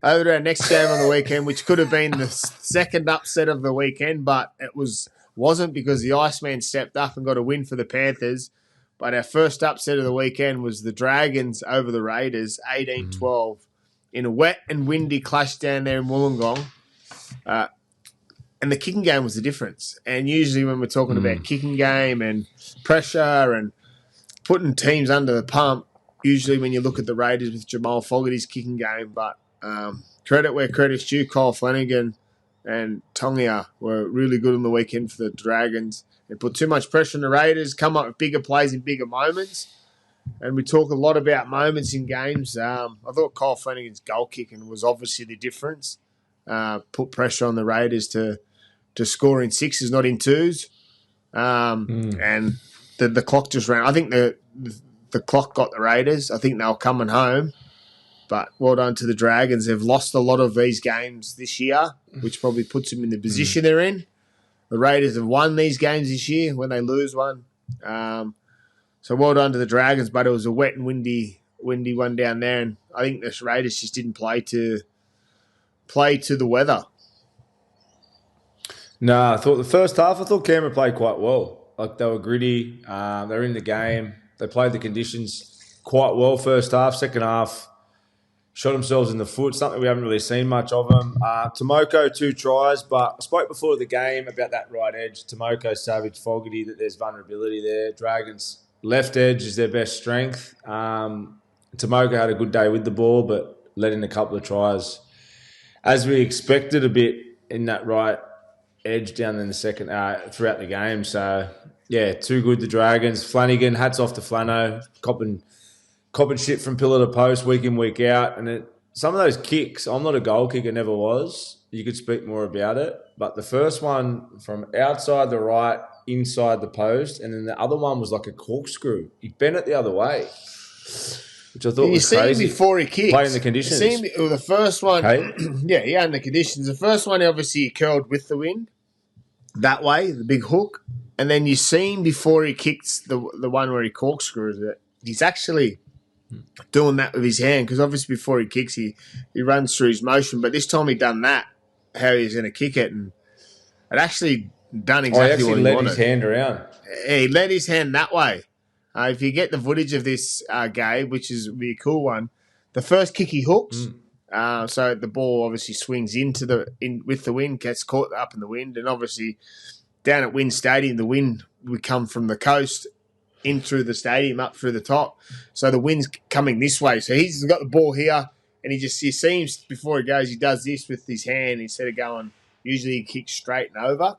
Over to our next game on the weekend, which could have been the second upset of the weekend, but it wasn't because the Iceman stepped up and got a win for the Panthers. But our first upset of the weekend was the Dragons over the Raiders, 18-12, in a wet and windy clash down there in Wollongong. And the kicking game was the difference. And usually when we're talking about kicking game and pressure and putting teams under the pump, usually when you look at the Raiders with Jamal Fogarty's kicking game, but credit where credit's due, Kyle Flanagan and Tongia were really good on the weekend for the Dragons. They put too much pressure on the Raiders, come up with bigger plays in bigger moments. And we talk a lot about moments in games. I thought Kyle Flanagan's goal kicking was obviously the difference. Put pressure on the Raiders to score in sixes, not in twos. And the clock just ran. I think the clock got the Raiders. I think they were coming home. But well done to the Dragons. They've lost a lot of these games this year, which probably puts them in the position they're in. The Raiders have won these games this year when they lose one. So well done to the Dragons, but it was a wet and windy one down there, and I think the Raiders just didn't play to the weather. No, I thought the first half, Canberra played quite well. Like they were gritty. They were in the game. They played the conditions quite well first half. Second half, shot themselves in the foot, something we haven't really seen much of them. Tomoko, 2 tries, but I spoke before the game about that right edge. Tomoko, Savage, Fogarty, that there's vulnerability there. Dragons' left edge is their best strength. Tomoko had a good day with the ball, but let in a couple of tries. As we expected a bit in that right edge down in the second throughout the game. So Yeah, too good, the Dragons. Flanagan, hats off to Flano, copping shit from pillar to post week in, week out. And some of those kicks, I'm not a goal kicker, never was. You could speak more about it. But the first one from outside the right, inside the post, and then the other one was like a corkscrew. He bent it the other way, which I thought was crazy. You see him before he kicked. Playing the conditions. The first one, hey? Yeah, he had the conditions. The first one, obviously, he curled with the wind that way, the big hook. And then you see him before he kicks the one where he corkscrews it. He's actually doing that with his hand because obviously before he kicks, he runs through his motion. But this time he done that, how he was going to kick it. And it actually done exactly what he wanted. He led his hand around. He led his hand that way. If you get the footage of this, Gabe, which is be a cool one, the first kick he hooks. So the ball obviously swings with the wind, gets caught up in the wind. And obviously down at Wynn Stadium, the wind would come from the coast in through the stadium, up through the top. So the wind's coming this way. So he's got the ball here, and you see him before he goes, he does this with his hand instead of going, usually he kicks straight and over.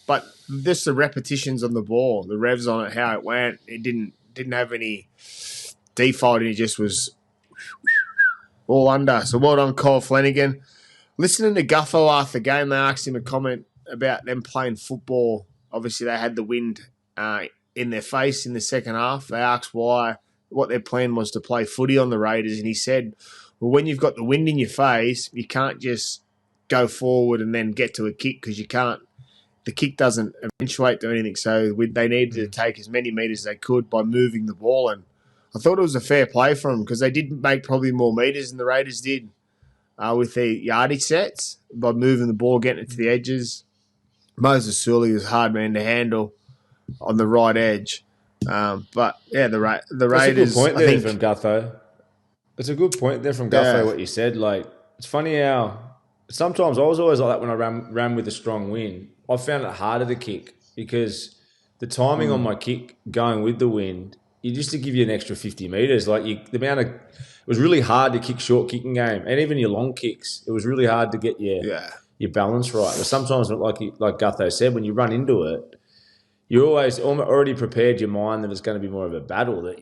But just the repetitions on the ball, the revs on it, how it went, it didn't have any default, and it just was all under. So well done, Kyle Flanagan. Listening to Gutho after the game, they asked him a comment about them playing football. Obviously, they had the wind in their face in the second half. They asked what their plan was to play footy on the Raiders, and he said, well, when you've got the wind in your face, you can't just go forward and then get to a kick because you can't. The kick doesn't eventuate to anything, so they needed to take as many metres as they could by moving the ball, and I thought it was a fair play for them because they did make probably more metres than the Raiders did with their yardage sets by moving the ball, getting it to the edges. Moses Sully was a hard man to handle on the right edge. But, yeah, the Raiders... That's a good point there from Gutho. It's a good point there from Gutho, what you said. Like, it's funny how sometimes I was always like that when I ran with a strong wind. I found it harder to kick because the timing on my kick going with the wind, just to give you an extra 50 metres, it was really hard to kick short kicking game, and even your long kicks, it was really hard to get your balance right. But sometimes, like Gutho said, when you run into it, you're always already prepared your mind that it's going to be more of a battle. That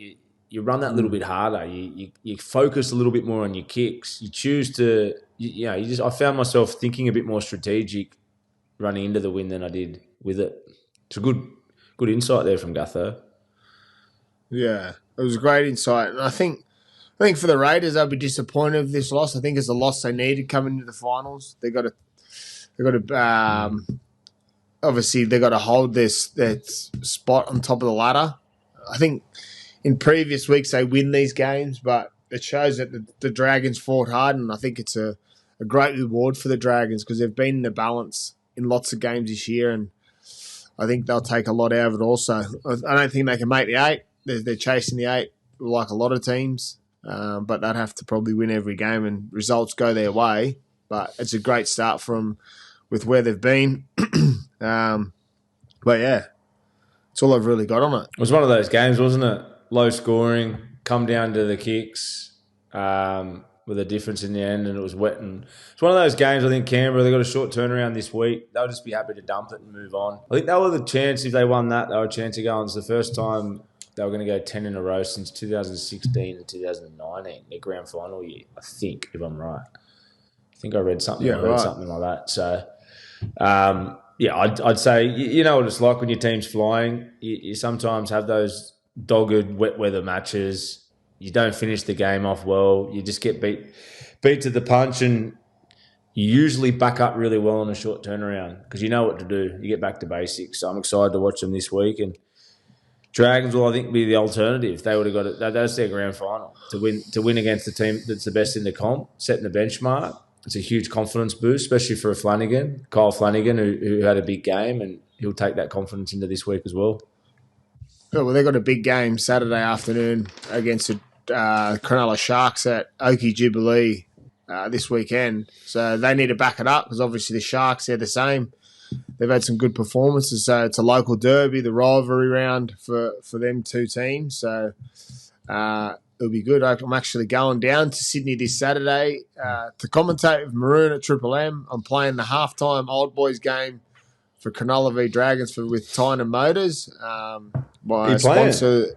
you run that little bit harder. You focus a little bit more on your kicks. You choose to I found myself thinking a bit more strategic running into the wind than I did with it. It's a good insight there from Gutho. Yeah, it was a great insight. And I think for the Raiders, they'll be disappointed with this loss. I think it's a loss they needed coming into the finals. They got to obviously they got to hold their spot on top of the ladder. I think in previous weeks they win these games, but it shows that the Dragons fought hard, and I think it's a great reward for the Dragons because they've been in the balance in lots of games this year, and I think they'll take a lot out of it also. I don't think they can make the 8. They're chasing the 8 like a lot of teams, but they'd have to probably win every game and results go their way. But it's a great start with where they've been. But, yeah, it's all I've really got on it. It was one of those games, wasn't it? Low scoring, come down to the kicks with a difference in the end, and it was wet. And it's one of those games, I think, Canberra, they got a short turnaround this week. They'll just be happy to dump it and move on. I think they were the chance, if they won that, they were a chance of going. It's the first time they were going to go 10 in a row since 2016 and 2019, their grand final year, I think, if I'm right. I think I read something, something like that. So, I'd say, you know what it's like when your team's flying. You sometimes have those dogged wet weather matches. You don't finish the game off well. You just get beat to the punch, and you usually back up really well on a short turnaround because you know what to do. You get back to basics. So I'm excited to watch them this week. And Dragons will, I think, be the alternative. They would have got it. That's their grand final to win against the team that's the best in the comp, setting the benchmark. It's a huge confidence boost, especially for Kyle Flanagan, who had a big game, and he'll take that confidence into this week as well. Oh, well, they've got a big game Saturday afternoon against the Cronulla Sharks at Oakey Jubilee this weekend. So they need to back it up because obviously the Sharks, they're the same. They've had some good performances. So it's a local derby, the rivalry round for them two teams. So it'll be good. I'm actually going down to Sydney this Saturday to commentate with Maroon at Triple M. I'm playing the halftime Old Boys game for Cronulla v Dragons with Tynan Motors. My You playing? sponsor,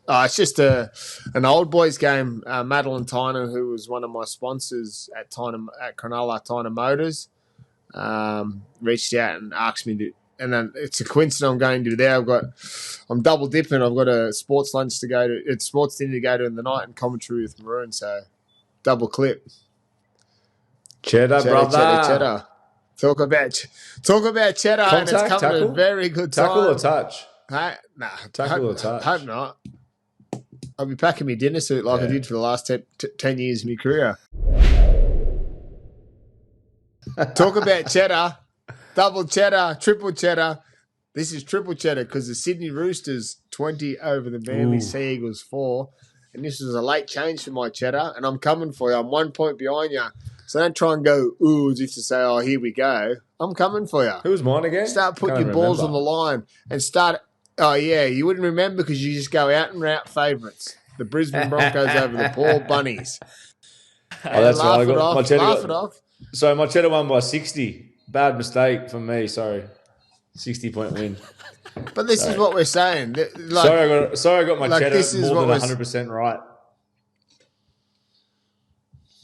it's just an old boys game. Madeline Tynan, who was one of my sponsors at Cronulla, Tynan Motors, reached out and asked me to. And then it's a coincidence I'm going to there. I'm double dipping. I've got a sports lunch to go to. It's sports dinner to go to in the night and commentary with Maroon. So double clip. Cheddar, brother. Cheddar. Talk about cheddar. Contact, and it's coming at a tackle? very good time. Tackle or touch? Nah. Tackle or touch? Hope not. I'll be packing my dinner suit like I did for the last 10 years of my career. Talk about cheddar. Double cheddar, triple cheddar. This is triple cheddar because the Sydney Roosters 20 over the Manly Sea Eagles 4. And this was a late change for my cheddar. And I'm coming for you. I'm 1 point behind you. So don't try and go, as if to say, oh, here we go. I'm coming for you. Who was mine again? Start putting your balls on the line and start. Oh, yeah, you wouldn't remember because you just go out and route favourites. The Brisbane Broncos over the Paul Bunnies. Oh, that's right. Laugh it off. So my cheddar won by 60. Bad mistake from me. Sorry, 60-point win. But this is what we're saying. Sorry, I got my cheddar more than 100% right.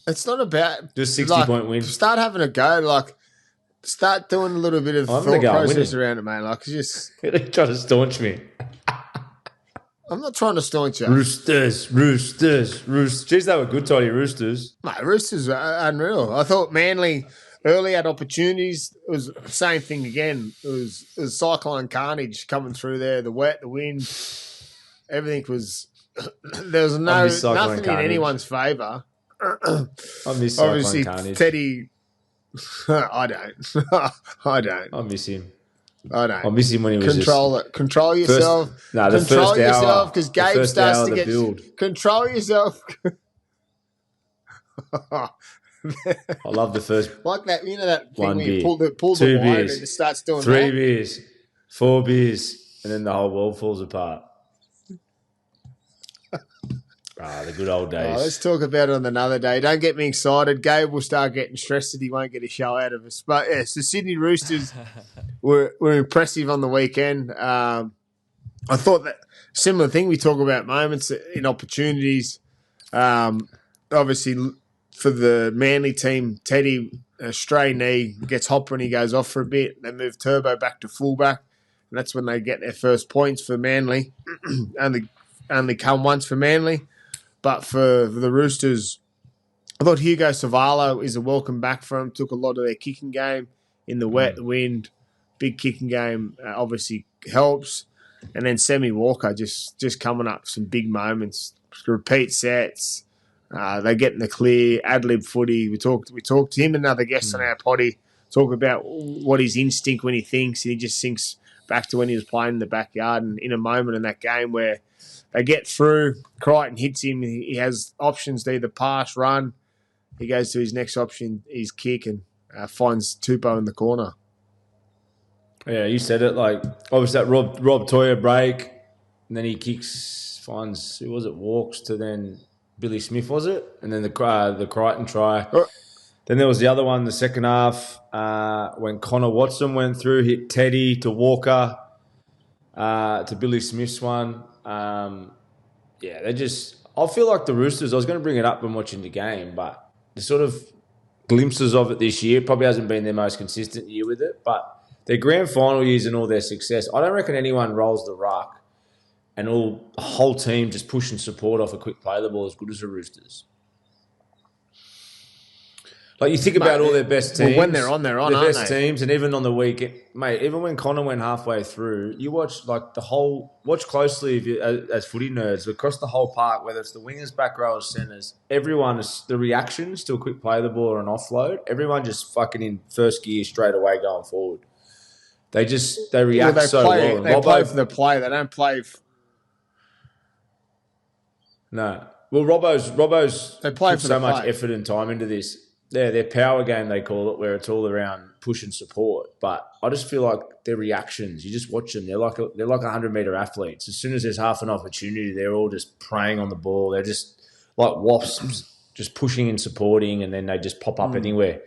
It's not about just 60-point win. Start having a go. Start doing a little bit of thought process around it, man. Just trying to staunch me. I'm not trying to staunch you. Roosters. Jeez, they were good, Toddy. Roosters. Mate, Roosters are unreal. I thought Manly early had opportunities. It was the same thing again. It was cyclone carnage coming through there. The wet, the wind, everything was. There was nothing in anyone's favour. I miss cyclone carnage. Teddy. I don't. I miss him. I don't. I miss him when he was Control yourself. Control yourself because Gabe starts to get. Control yourself. I love the first. Like that, that thing where you pull the Two wire beers, and it starts doing 3 beers, 4 beers, and then the whole world falls apart. The good old days. Let's talk about it on another day. Don't get me excited. Gabe will start getting stressed that he won't get a show out of us. But yes, the Sydney Roosters were impressive on the weekend. I thought that similar thing. We talk about moments in opportunities. Obviously, for the Manly team, Teddy, a stray knee, gets Hopper and he goes off for a bit. They move Turbo back to fullback, and that's when they get their first points for Manly. only come once for Manly. But for the Roosters, I thought Hugo Savalo is a welcome back for him. Took a lot of their kicking game in the wet, the wind. Big kicking game obviously helps. And then Semi Walker just coming up some big moments. Repeat sets. They get in the clear, ad-lib footy. We talked to him, another guest on our potty, talk about what his instinct when he thinks, and he just thinks back to when he was playing in the backyard and in a moment in that game where they get through, Crichton hits him, he has options to either pass, run. He goes to his next option, his kick, and finds Tupou in the corner. Yeah, you said it. Obviously that Rob Toya break, and then he finds, who was it, walks to then Billy Smith, was it? And then the Crichton try. Oh. Then there was the other one, the second half, when Connor Watson went through, hit Teddy to Walker, to Billy Smith's one. They just... I feel like the Roosters, I was going to bring it up when watching the game, but the sort of glimpses of it this year probably hasn't been their most consistent year with it, but their grand final years and all their success, I don't reckon anyone rolls the ruck and the whole team just push and support off a quick play the ball as good as the Roosters. Like, you think about all their best teams. Well, when they're on, aren't they? Their best teams, and even on the weekend, mate, even when Connor went halfway through, you watch watch closely if you, as footy nerds, across the whole park, whether it's the wingers, back rowers, centres, everyone is, the reactions to a quick play the ball or an offload, everyone just fucking in first gear straight away going forward. They react so well. They play for the play. They don't play No. Well, Robbo's they play put so much effort and time into this. Their power game, they call it, where it's all around push and support. But I just feel like their reactions, you just watch them. They're like 100-meter athletes. As soon as there's half an opportunity, they're all just preying on the ball. They're just like wasps, just pushing and supporting, and then they just pop up anywhere.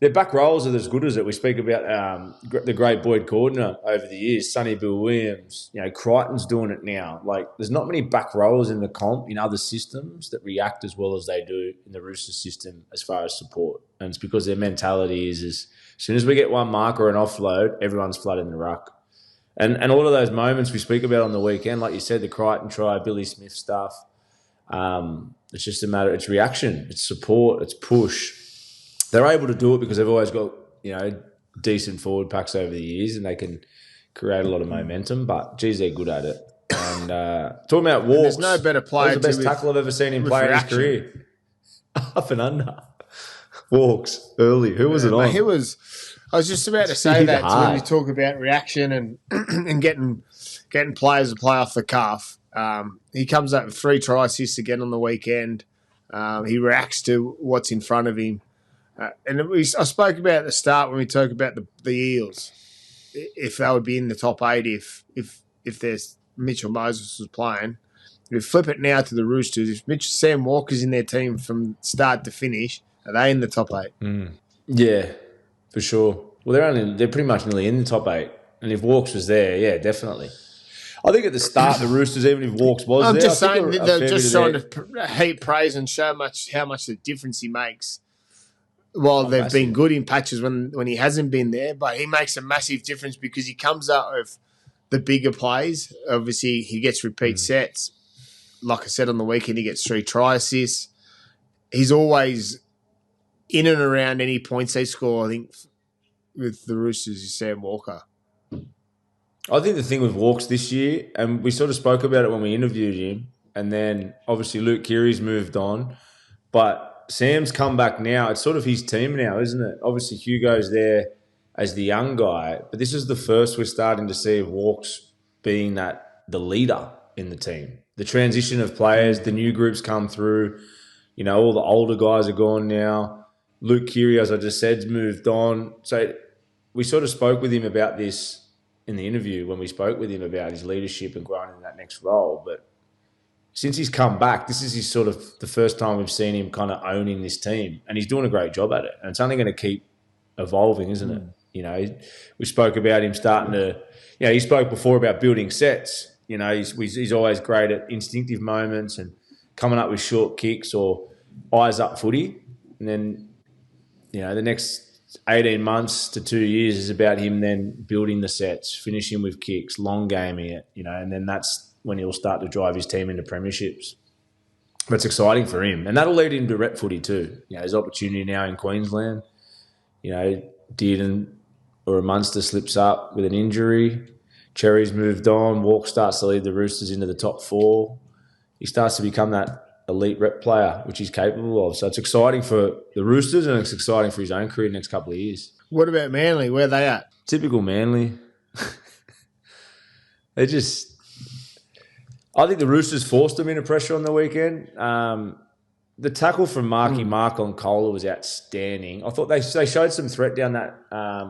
their back rows are as good as it. We speak about the great Boyd Cordner over the years, Sonny Bill Williams. Crichton's doing it now. Like, there's not many back rollers in the comp in other systems that react as well as they do in the Roosters system as far as support. And it's because their mentality is as soon as we get one mark or an offload, everyone's flooding the ruck. And all of those moments we speak about on the weekend, like you said, the Crichton try, Billy Smith stuff, it's just a matter, it's reaction, it's support, it's push. They're able to do it because they've always got, decent forward packs over the years and they can create a lot of momentum. But, geez, they're good at it. And talking about walks, there's no better player. That was the best tackle I've ever seen him play in his career. Up and under. Walks early. Who was it on? I was just about to say that when you talk about reaction and and getting players to play off the cuff. He comes up with 3 try assists again on the weekend. He reacts to what's in front of him. And I spoke about at the start when we talk about the Eels, if they would be in the top 8 if there's Mitchell Moses was playing. If we flip it now to the Roosters, if Sam Walker's in their team from start to finish, are they in the top 8? Yeah, for sure. Well, they're pretty much nearly in the top 8. And if Walks was there, yeah, definitely. I think at the start, the Roosters, even if Walks was I'm there, just saying they're just trying to heap praise and show how much the difference he makes. While they've been good in patches when he hasn't been there, but he makes a massive difference because he comes out of the bigger plays. Obviously, he gets repeat sets. Like I said on the weekend, he gets 3 try assists. He's always in and around any points they score, I think, with the Roosters is Sam Walker. I think the thing with Walks this year, and we sort of spoke about it when we interviewed him, and then obviously Luke Keary's moved on, but Sam's come back now. It's sort of his team now, isn't it? Obviously Hugo's there as the young guy, but this is the first we're starting to see of Walks being the leader in the team. The transition of players, the new groups come through, all the older guys are gone now. Luke Keary, as I just said, moved on. So we sort of spoke with him about this in the interview when we spoke with him about his leadership and growing in that next role. But since he's come back, this is his sort of the first time we've seen him kind of owning this team, and he's doing a great job at it. And it's only going to keep evolving, isn't it? We spoke about him starting to, he spoke before about building sets. He's always great at instinctive moments and coming up with short kicks or eyes up footy. And then, the next 18 months to 2 years is about him then building the sets, finishing with kicks, long gaming it, and then that's when he'll start to drive his team into premierships. But it's exciting for him. And that'll lead him to rep footy too. There's opportunity now in Queensland. Dearden or Munster slips up with an injury. Cherry's moved on. Walk starts to lead the Roosters into the top 4. He starts to become that elite rep player, which he's capable of. So it's exciting for the Roosters and it's exciting for his own career next couple of years. What about Manly? Where are they at? Typical Manly. I think the Roosters forced them into pressure on the weekend. The tackle from Marky Mark on Kohler was outstanding. I thought they showed some threat down that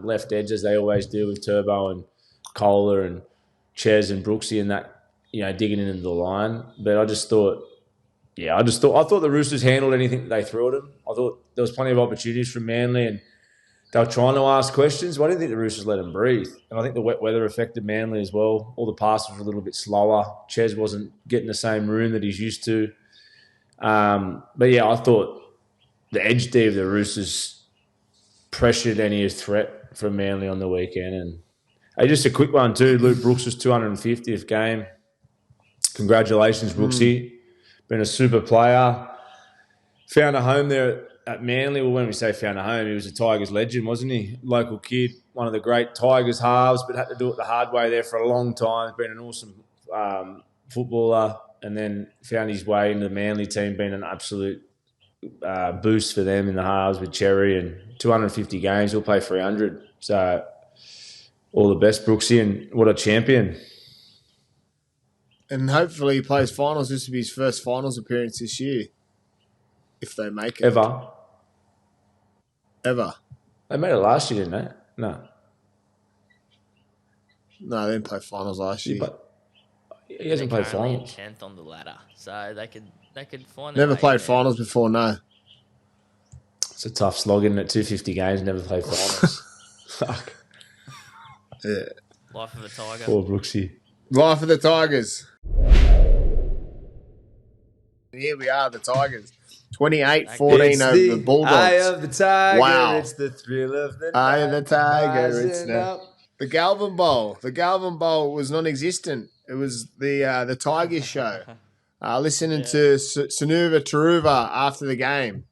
left edge, as they always do with Turbo and Kohler and Ches and Brooksy and that, digging into the line. But I thought the Roosters handled anything that they threw at them. I thought there was plenty of opportunities from Manly and they were trying to ask questions, but I didn't think the Roosters let them breathe. And I think the wet weather affected Manly as well. All the passes were a little bit slower. Ches wasn't getting the same room that he's used to. But yeah, I thought the edge D of the Roosters pressured any threat from Manly on the weekend. And just a quick one too, Luke Brooks' 250th game. Congratulations, Brooksy. Been a super player. Found a home there at Manly. Well, when we say found a home, he was a Tigers legend, wasn't he? Local kid, one of the great Tigers halves, but had to do it the hard way there for a long time. Been an awesome footballer, and then found his way into the Manly team, being an absolute boost for them in the halves with Cherry, and 250 games. He'll play 300. So all the best, Brooksy, and what a champion. And hopefully he plays finals. This will be his first finals appearance this year, if they make it. Ever. They made it last year, didn't they? No, they didn't play finals last year. He hasn't played finals. 10th on the ladder, so they could find. Never played finals before. No. It's a tough slog, isn't it? 250 games, never play finals. Fuck. Yeah. Life of a Tiger. Poor Brooksy. Life of the Tigers. Here we are, the Tigers. 28-14 over the Bulldogs. Eye of the Tiger. Wow. It's the thrill of the Eye of the night, Tiger. It's rising up. the Galvin Bowl. The Galvin Bowl was non-existent. It was the Tigers show. Listening to Sanuva Taruva after the game.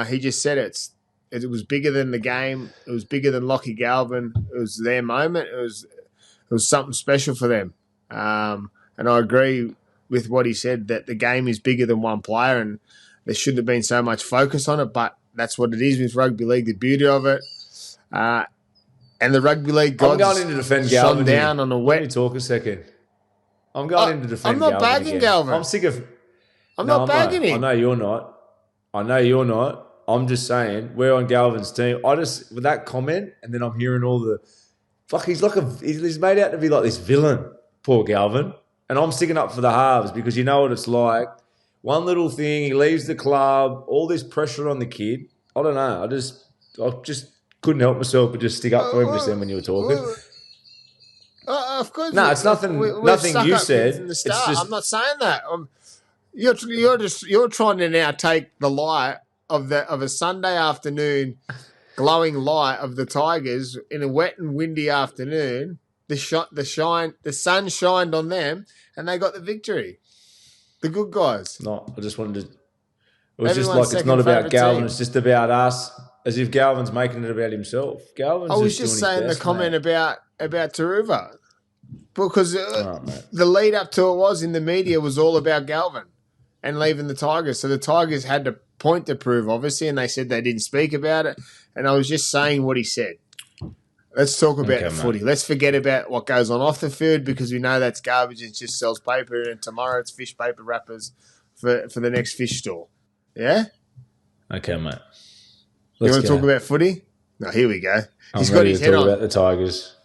He just said it was bigger than the game. It was bigger than Lockie Galvin. It was their moment. It was something special for them. And I agree with what he said, that the game is bigger than one player and there shouldn't have been so much focus on it, but that's what it is with rugby league, the beauty of it. And the rugby league gods I'm going in to defend Galvin. down on a wet. Let me talk a second. I'm going in to defend Galvin. I'm not bagging again. Galvin. I'm sick of... I'm not bagging him. I know you're not. I'm just saying, we're on Galvin's team. With that comment, and then I'm hearing all the... Fuck, he's made out to be like this villain, poor Galvin. And I'm sticking up for the halves because you know what it's like. One little thing, he leaves the club, all this pressure on the kid. I don't know. I just couldn't help myself but just stick up for him just then when you were talking. Of course. No, it's nothing. Nothing you said. From the It's start. just, I'm not saying that. You're trying to now take the light of a Sunday afternoon, glowing light of the Tigers in a wet and windy afternoon. The sun shined on them, and they got the victory. The good guys. No, I just wanted to. It was Everyone's just like it's not second about favourite Galvin. team. It's just about us. As if Galvin's making it about himself. Galvin's I was just just doing saying his the best, comment mate. about Taruva, because All right, mate. the lead up to it was in the media was all about Galvin and leaving the Tigers. So the Tigers had to point to prove, obviously, and they said they didn't speak about it. And I was just saying what he said. Let's talk about the footy. Let's forget about what goes on off the field because we know that's garbage and just sells paper. And tomorrow it's fish paper wrappers for the next fish store. Yeah? Okay, mate. You want to talk about footy? No, here we go. He's got ready his to head talk on. about the Tigers.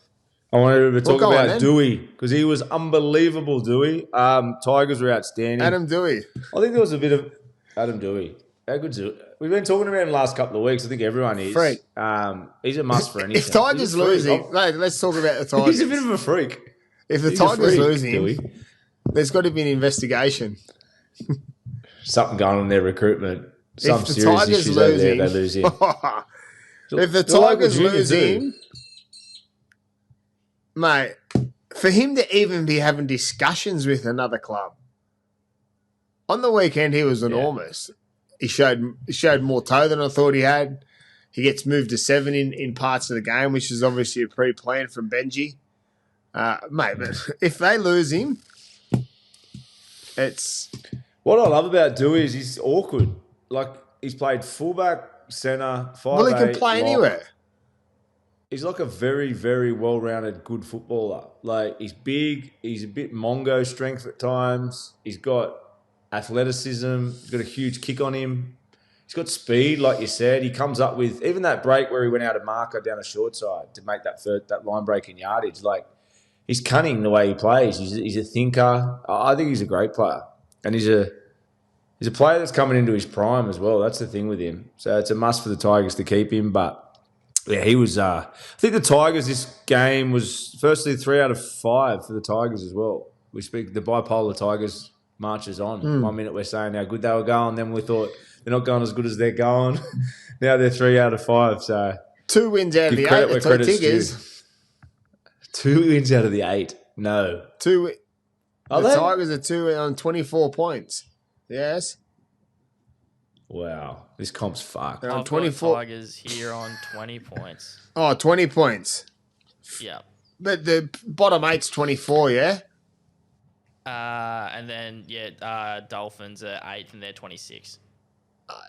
I wanted to talk go on, about then. Doueihi because he was unbelievable, Doueihi. Tigers were outstanding. Adam Doueihi. I think there was a bit of Adam Doueihi. How good's it? We've been talking about him the last couple of weeks. I think everyone is. Freak. He's a must for anything. If Tigers losing, let's talk about the Tigers. He's a bit of a freak. If the He's a Tigers freak, losing, Doueihi. there's got to be an investigation. Something going on in their recruitment. Some If the serious Tigers issues over there, losing, they lose him. if the The local Tigers junior losing, too. mate, for him to even be having discussions with another club on the weekend, he was enormous. He showed more toe than I thought he had. He gets moved to 7 in parts of the game, which is obviously a pre-plan from Benji. Mate, but if they lose him, it's... What I love about Doueihi is he's awkward. Like, he's played fullback, centre, 5'8". Well, he can play lock. anywhere. He's like a very, very well-rounded, good footballer. Like, he's big. He's a bit Mongo strength at times. He's got athleticism. He's got a huge kick on him. He's got speed, like you said. He comes up with even that break where he went out of marker down a short side to make that line break in yardage. Like, he's cunning the way he plays. He's a thinker. I think he's a great player, and he's a player that's coming into his prime as well. That's the thing with him. So it's a must for the Tigers to keep him. But yeah, he was. I think the Tigers this game was firstly 3 out of 5 for the Tigers as well. We speak the bipolar Tigers marches on. 1 minute we're saying how good they were going, then we thought they're not going as good as they're going. Now they're 3 out of 5. So 2 wins out of the 8, the two Tigers. 2 wins out of the 8. No. The Are they? Tigers are 2 on 24 points. Yes. Wow. This comp's fucked. They're on I've got 24. Tigers here on 20 points. Oh, 20 points. Yeah. But the bottom 8's 24, yeah? And then, Dolphins are 8th and they're 26.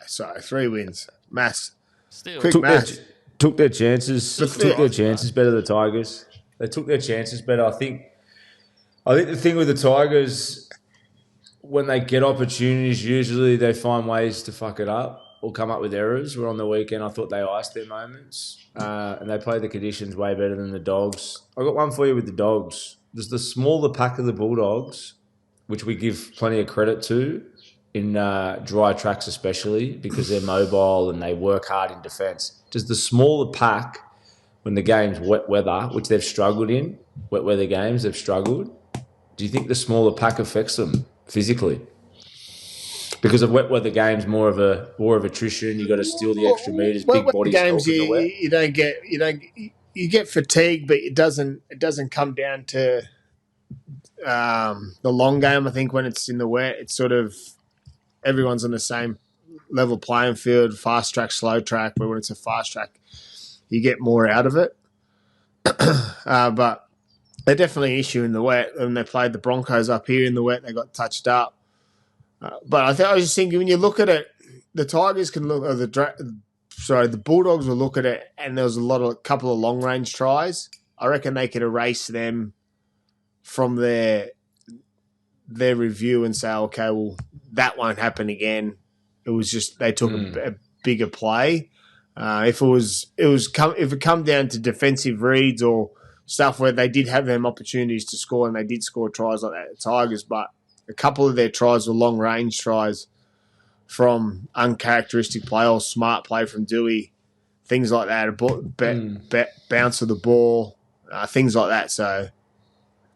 Sorry, 3 wins. Mass. Still. Quick math. Took their chances. But Took their chances better, the Tigers. They took their chances better. I think the thing with the Tigers, when they get opportunities, usually they find ways to fuck it up or come up with errors. Where on the weekend, I thought they iced their moments. And they played the conditions way better than the Dogs. I got one for you with the Dogs. There's the smaller pack of the Bulldogs, which we give plenty of credit to. in dry tracks especially because they're mobile and they work hard in defence. Does the smaller pack, when the game's wet weather, which they've struggled in, wet weather games, they've struggled, do you think the smaller pack affects them physically? Because of wet weather games, more of attrition. You got to steal the extra meters. Big bodies games, help in the wet. You get fatigue, but it doesn't come down to the long game. I think when it's in the wet, it's sort of everyone's on the same level playing field. Fast track, slow track. But when it's a fast track, you get more out of it. But they're definitely an issue in the wet. When they played the Broncos up here in the wet, they got touched up. But I was just thinking, when you look at it, the Tigers can look, or the Bulldogs will look at it, and there was a couple of long range tries. I reckon they could erase them from their review and say, okay, well, that won't happen again. It was just they took a bigger play. If it come down to defensive reads or stuff where they did have them opportunities to score, and they did score tries like that at Tigers, but a couple of their tries were long-range tries from uncharacteristic play or smart play from Doueihi, things like that, bounce of the ball, things like that. So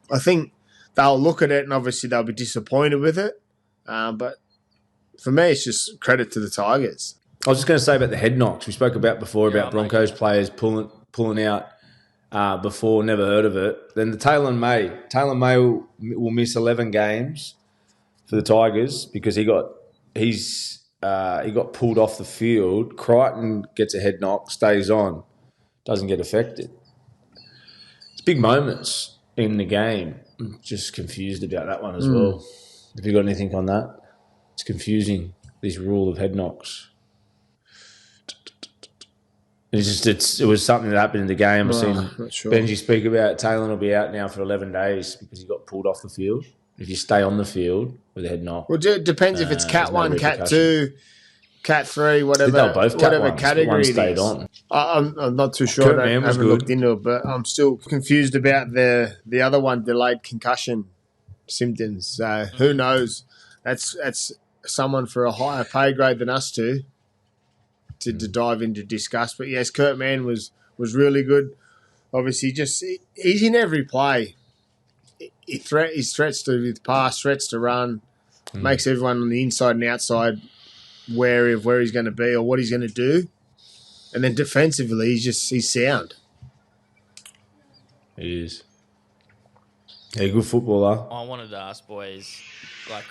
I think they'll look at it and obviously they'll be disappointed with it. But for me, it's just credit to the Tigers. I was just going to say about the head knocks. We spoke about before about Broncos players pulling out before, never heard of it. Then the Taylor May. Taylor May will miss 11 games for the Tigers because he got pulled off the field. Crichton gets a head knock, stays on, doesn't get affected. It's big moments in the game. I'm just confused about that one as well. Have you got anything on that? It's confusing, this rule of head knocks. It was something that happened in the game. I've seen Benji speak about it. Taylor will be out now for 11 days because he got pulled off the field. If you stay on the field with a head knock. Well, it depends if it's Cat 1, Cat 2, Cat 3, whatever category one it stayed is. on. I'm not too sure. I haven't looked into it, but I'm still confused about the other one, delayed concussion symptoms. So who knows? That's someone for a higher pay grade than us to dive into discuss. But yes, Kurt Mann was really good. Obviously, he's in every play. He's threats to pass, threats to run, makes everyone on the inside and outside wary of where he's going to be or what he's going to do. And then defensively, he's sound. He is. Yeah, good footballer. I wanted to ask, boys,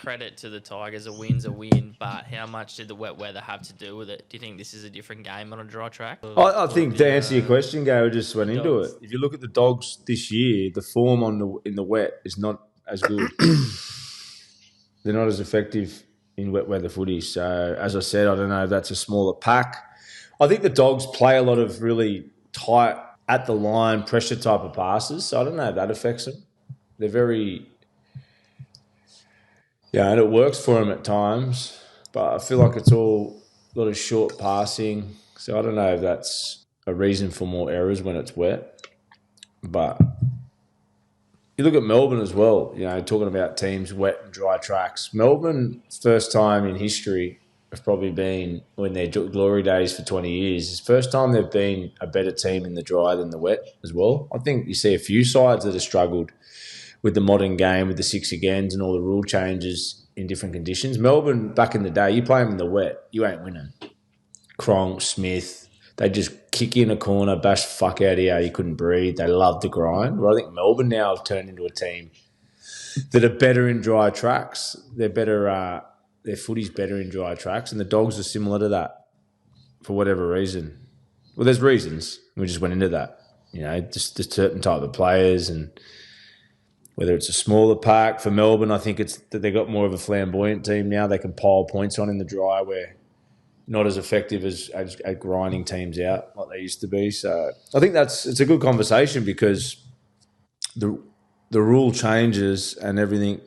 credit to the Tigers, a win's a win, but how much did the wet weather have to do with it? Do you think this is a different game on a dry track? I think to answer your question, Gary just went into it. If you look at the Dogs this year, the form in the wet is not as good. They're not as effective in wet weather footy. So, as I said, I don't know if that's a smaller pack. I think the Dogs play a lot of really tight, at the line, pressure type of passes. So, I don't know if that affects them. They're very... Yeah, and it works for them at times, but I feel like it's all a lot of short passing. So I don't know if that's a reason for more errors when it's wet. But you look at Melbourne as well, talking about teams, wet and dry tracks. Melbourne, first time in history, have probably been, when their glory days for 20 years, it's the first time they've been a better team in the dry than the wet as well. I think you see a few sides that have struggled with the modern game, with the 6 agains and all the rule changes in different conditions. Melbourne, back in the day, you play them in the wet, you ain't winning. Cronk, Smith, they just kick you in a corner, bash the fuck out of you, you couldn't breathe. They love to grind. Well, I think Melbourne now have turned into a team that are better in dry tracks. They're better, their footy's better in dry tracks, and the Dogs are similar to that for whatever reason. Well, there's reasons. We just went into that. Just the certain type of players, and whether it's a smaller pack. For Melbourne, I think it's that they got more of a flamboyant team now. They can pile points on in the dry, where not as effective as at grinding teams out like they used to be. So I think it's a good conversation because the rule changes and everything,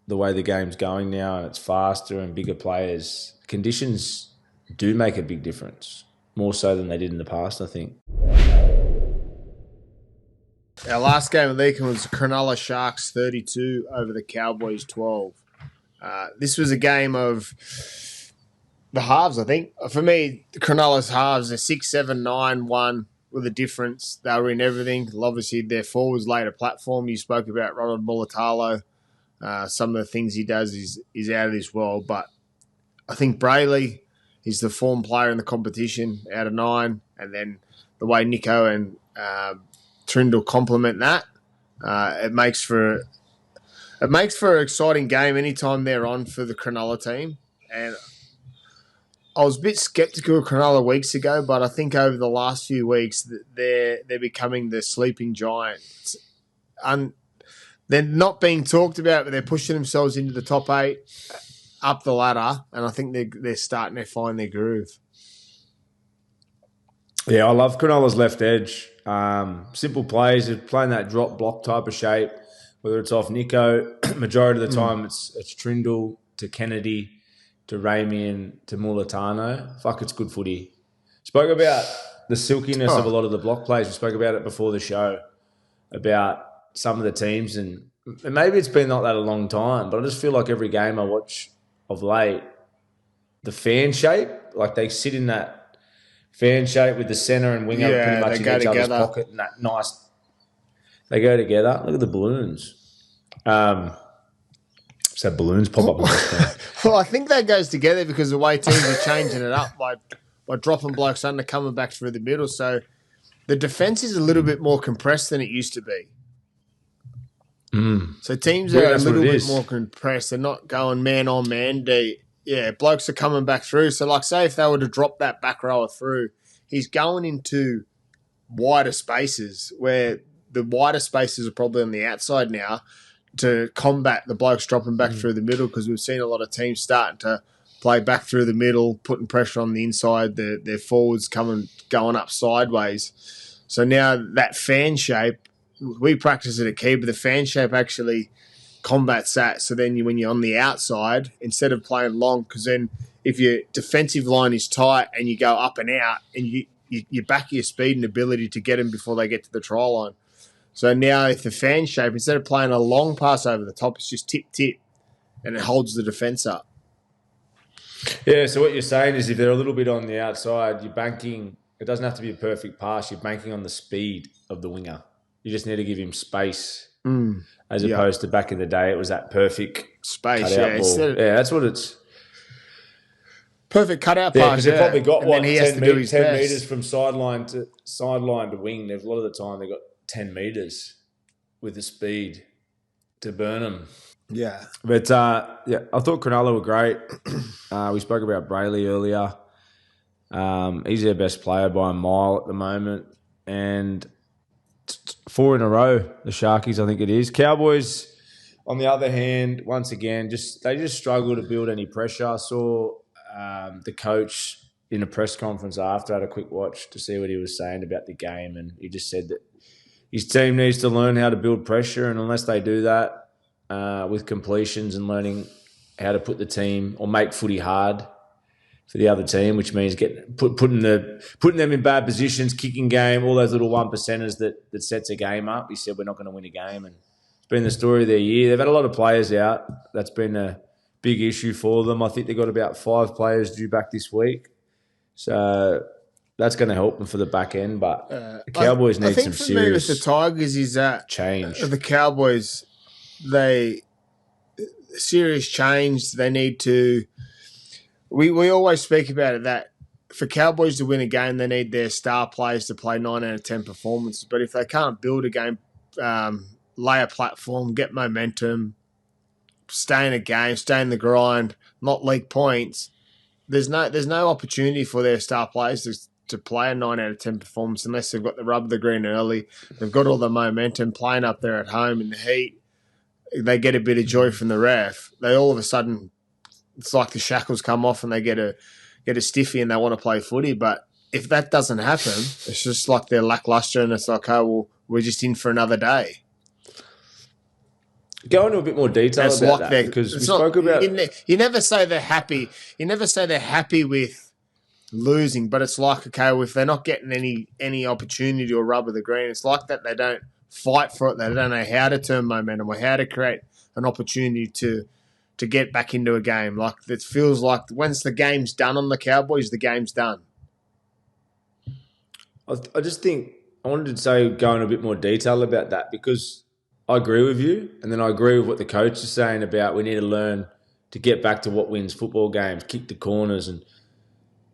the way the game's going now, and it's faster and bigger players. Conditions do make a big difference, more so than they did in the past, I think. Our last game of the weekend was Cronulla Sharks 32 over the Cowboys 12. This was a game of the halves, I think. For me, Cronulla's halves are 6-7-9-1 with a difference. They were in everything. Obviously, their forwards laid a platform. You spoke about Ronald Mulatalo. Some of the things he does is out of this world. But I think Brayley is the form player in the competition out of 9. And then the way Nico and Trindle complement that, it makes for an exciting game anytime they're on for the Cronulla team. And I was a bit sceptical of Cronulla weeks ago, but I think over the last few weeks they're becoming the sleeping giants. They're not being talked about, but they're pushing themselves into the top 8 up the ladder, and I think they're starting to find their groove. Yeah, I love Cronulla's left edge. Simple plays, they're playing that drop block type of shape, whether it's off Nico. Majority of the time it's Trindle to Kennedy to Ramian to Mulatano. Fuck, it's good footy. Spoke about the silkiness of a lot of the block plays. We spoke about it before the show, about some of the teams, and maybe it's been like that a long time, but I just feel like every game I watch of late, the fan shape, like they sit in that fan shape with the centre and winger pretty much in each other's pocket, and that nice, they go together. Look at the balloons. So balloons pop up on the screen. Well, I think that goes together because the way teams are changing it up by dropping blokes under, coming back through the middle. So the defence is a little bit more compressed than it used to be. So teams are a little bit more compressed. They're not going man on man. Blokes are coming back through. So, like, say if they were to drop that back rower through, he's going into wider spaces where the wider spaces are probably on the outside now to combat the blokes dropping back through the middle, because we've seen a lot of teams starting to play back through the middle, putting pressure on the inside, their forwards going up sideways. So now that fan shape, we practice it at key, but the fan shape actually combats that. So then when you're on the outside, instead of playing long, because then if your defensive line is tight and you go up and out, and you back your speed and ability to get them before they get to the try line. So now if the fan shape, instead of playing a long pass over the top, it's just tip, and it holds the defence up. Yeah, so what you're saying is if they're a little bit on the outside, you're banking, it doesn't have to be a perfect pass, you're banking on the speed of the winger. You just need to give him space, as opposed to back in the day, it was that perfect space. Ball. That's what it's. Perfect cutout pass. Because they've probably got 10 metres from sideline to wing. A lot of the time they've got 10 metres with the speed to burn them. Yeah. But, I thought Cronulla were great. We spoke about Brayley earlier. He's their best player by a mile at the moment. And 4 in a row, the Sharkies, I think it is. Cowboys, on the other hand, once again, they just struggle to build any pressure. I saw the coach in a press conference after, I had a quick watch to see what he was saying about the game, and he just said that his team needs to learn how to build pressure, and unless they do that with completions and learning how to put the team or make footy hard for the other team, which means putting them in bad positions, kicking game, all those little 1%ers that sets a game up. He said we're not going to win a game, and it's been the story of their year. They've had a lot of players out. That's been a big issue for them. I think they've got about 5 players due back this week. So that's going to help them for the back end. But the Cowboys need some serious I think for me with the Tigers is that change. The Cowboys, serious change. They need to – we always speak about it that for Cowboys to win a game, they need their star players to play 9 out of 10 performances. But if they can't build a game, lay a platform, get momentum, stay in a game, stay in the grind, not leak points, there's no opportunity for their star players to play a 9 out of 10 performance unless they've got the rub of the green early. They've got all the momentum playing up there at home in the heat. They get a bit of joy from the ref. They all of a sudden, it's like the shackles come off and they get a stiffy and they want to play footy. But if that doesn't happen, it's just like they're lackluster and it's like, oh, well, we're just in for another day. Go into a bit more detail about that because we spoke about. You never say they're happy. You never say they're happy with losing, but it's like, okay, well, if they're not getting any opportunity or rub of the green, it's like that they don't fight for it. They don't know how to turn momentum or how to create an opportunity to to get back into a game. Like, it feels like once the game's done on the Cowboys, the game's done. I just think I wanted to say go in a bit more detail about that because I agree with you, and then I agree with what the coach is saying about we need to learn to get back to what wins football games, kick the corners.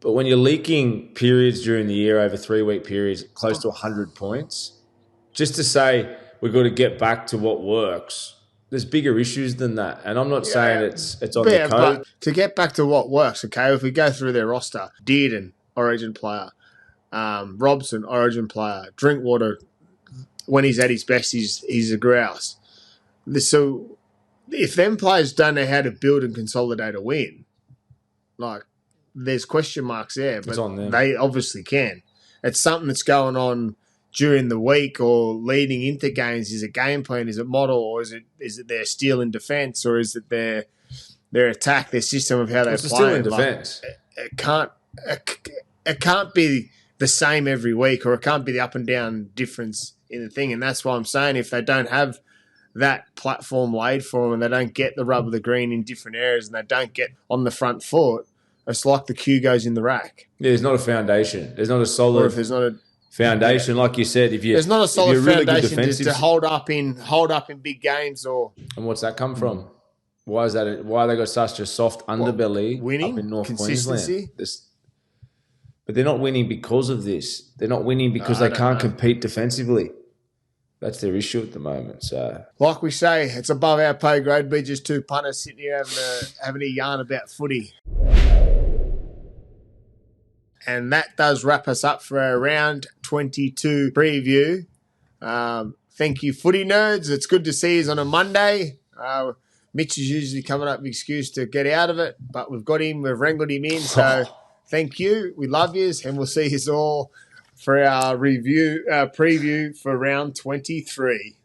But when you're leaking periods during the year over 3-week periods, close to 100 points, just to say we've got to get back to what works, there's bigger issues than that. And I'm not saying it's on the coach. But to get back to what works, okay, if we go through their roster, Dearden, Origin player, Robson, Origin player, Drinkwater, when he's at his best, he's a grouse. So if them players don't know how to build and consolidate a win, like, there's question marks there, but they obviously can. It's something that's going on during the week or leading into games. Is it game plan? Is it model? Or is it their steal in defence? Or is it their attack, their system of how they play? Steal in defence. Like, it can't be the same every week, or it can't be the up and down difference in the thing. And that's why I'm saying if they don't have that platform laid for them and they don't get the rub of the green in different areas and they don't get on the front foot, it's like the cue goes in the rack. Yeah, there's not a foundation. There's not a solid. Or if there's not a foundation, like you said, there's not a solid really foundation to hold up in big games. Or and what's that come from? Why is that? Why they got such a soft underbelly winning up in North consistency? Queensland? But they're not winning because of this. They're not winning because they can't compete defensively. That's their issue at the moment. So, like we say, it's above our pay grade. Be just two punters sitting here having a yarn about footy. And that does wrap us up for our round 22 preview. Thank you, footy nerds. It's good to see you on a Monday. Mitch is usually coming up with an excuse to get out of it, but we've got him. We've wrangled him in. So thank you. We love you, and we'll see you all for our preview for round 23.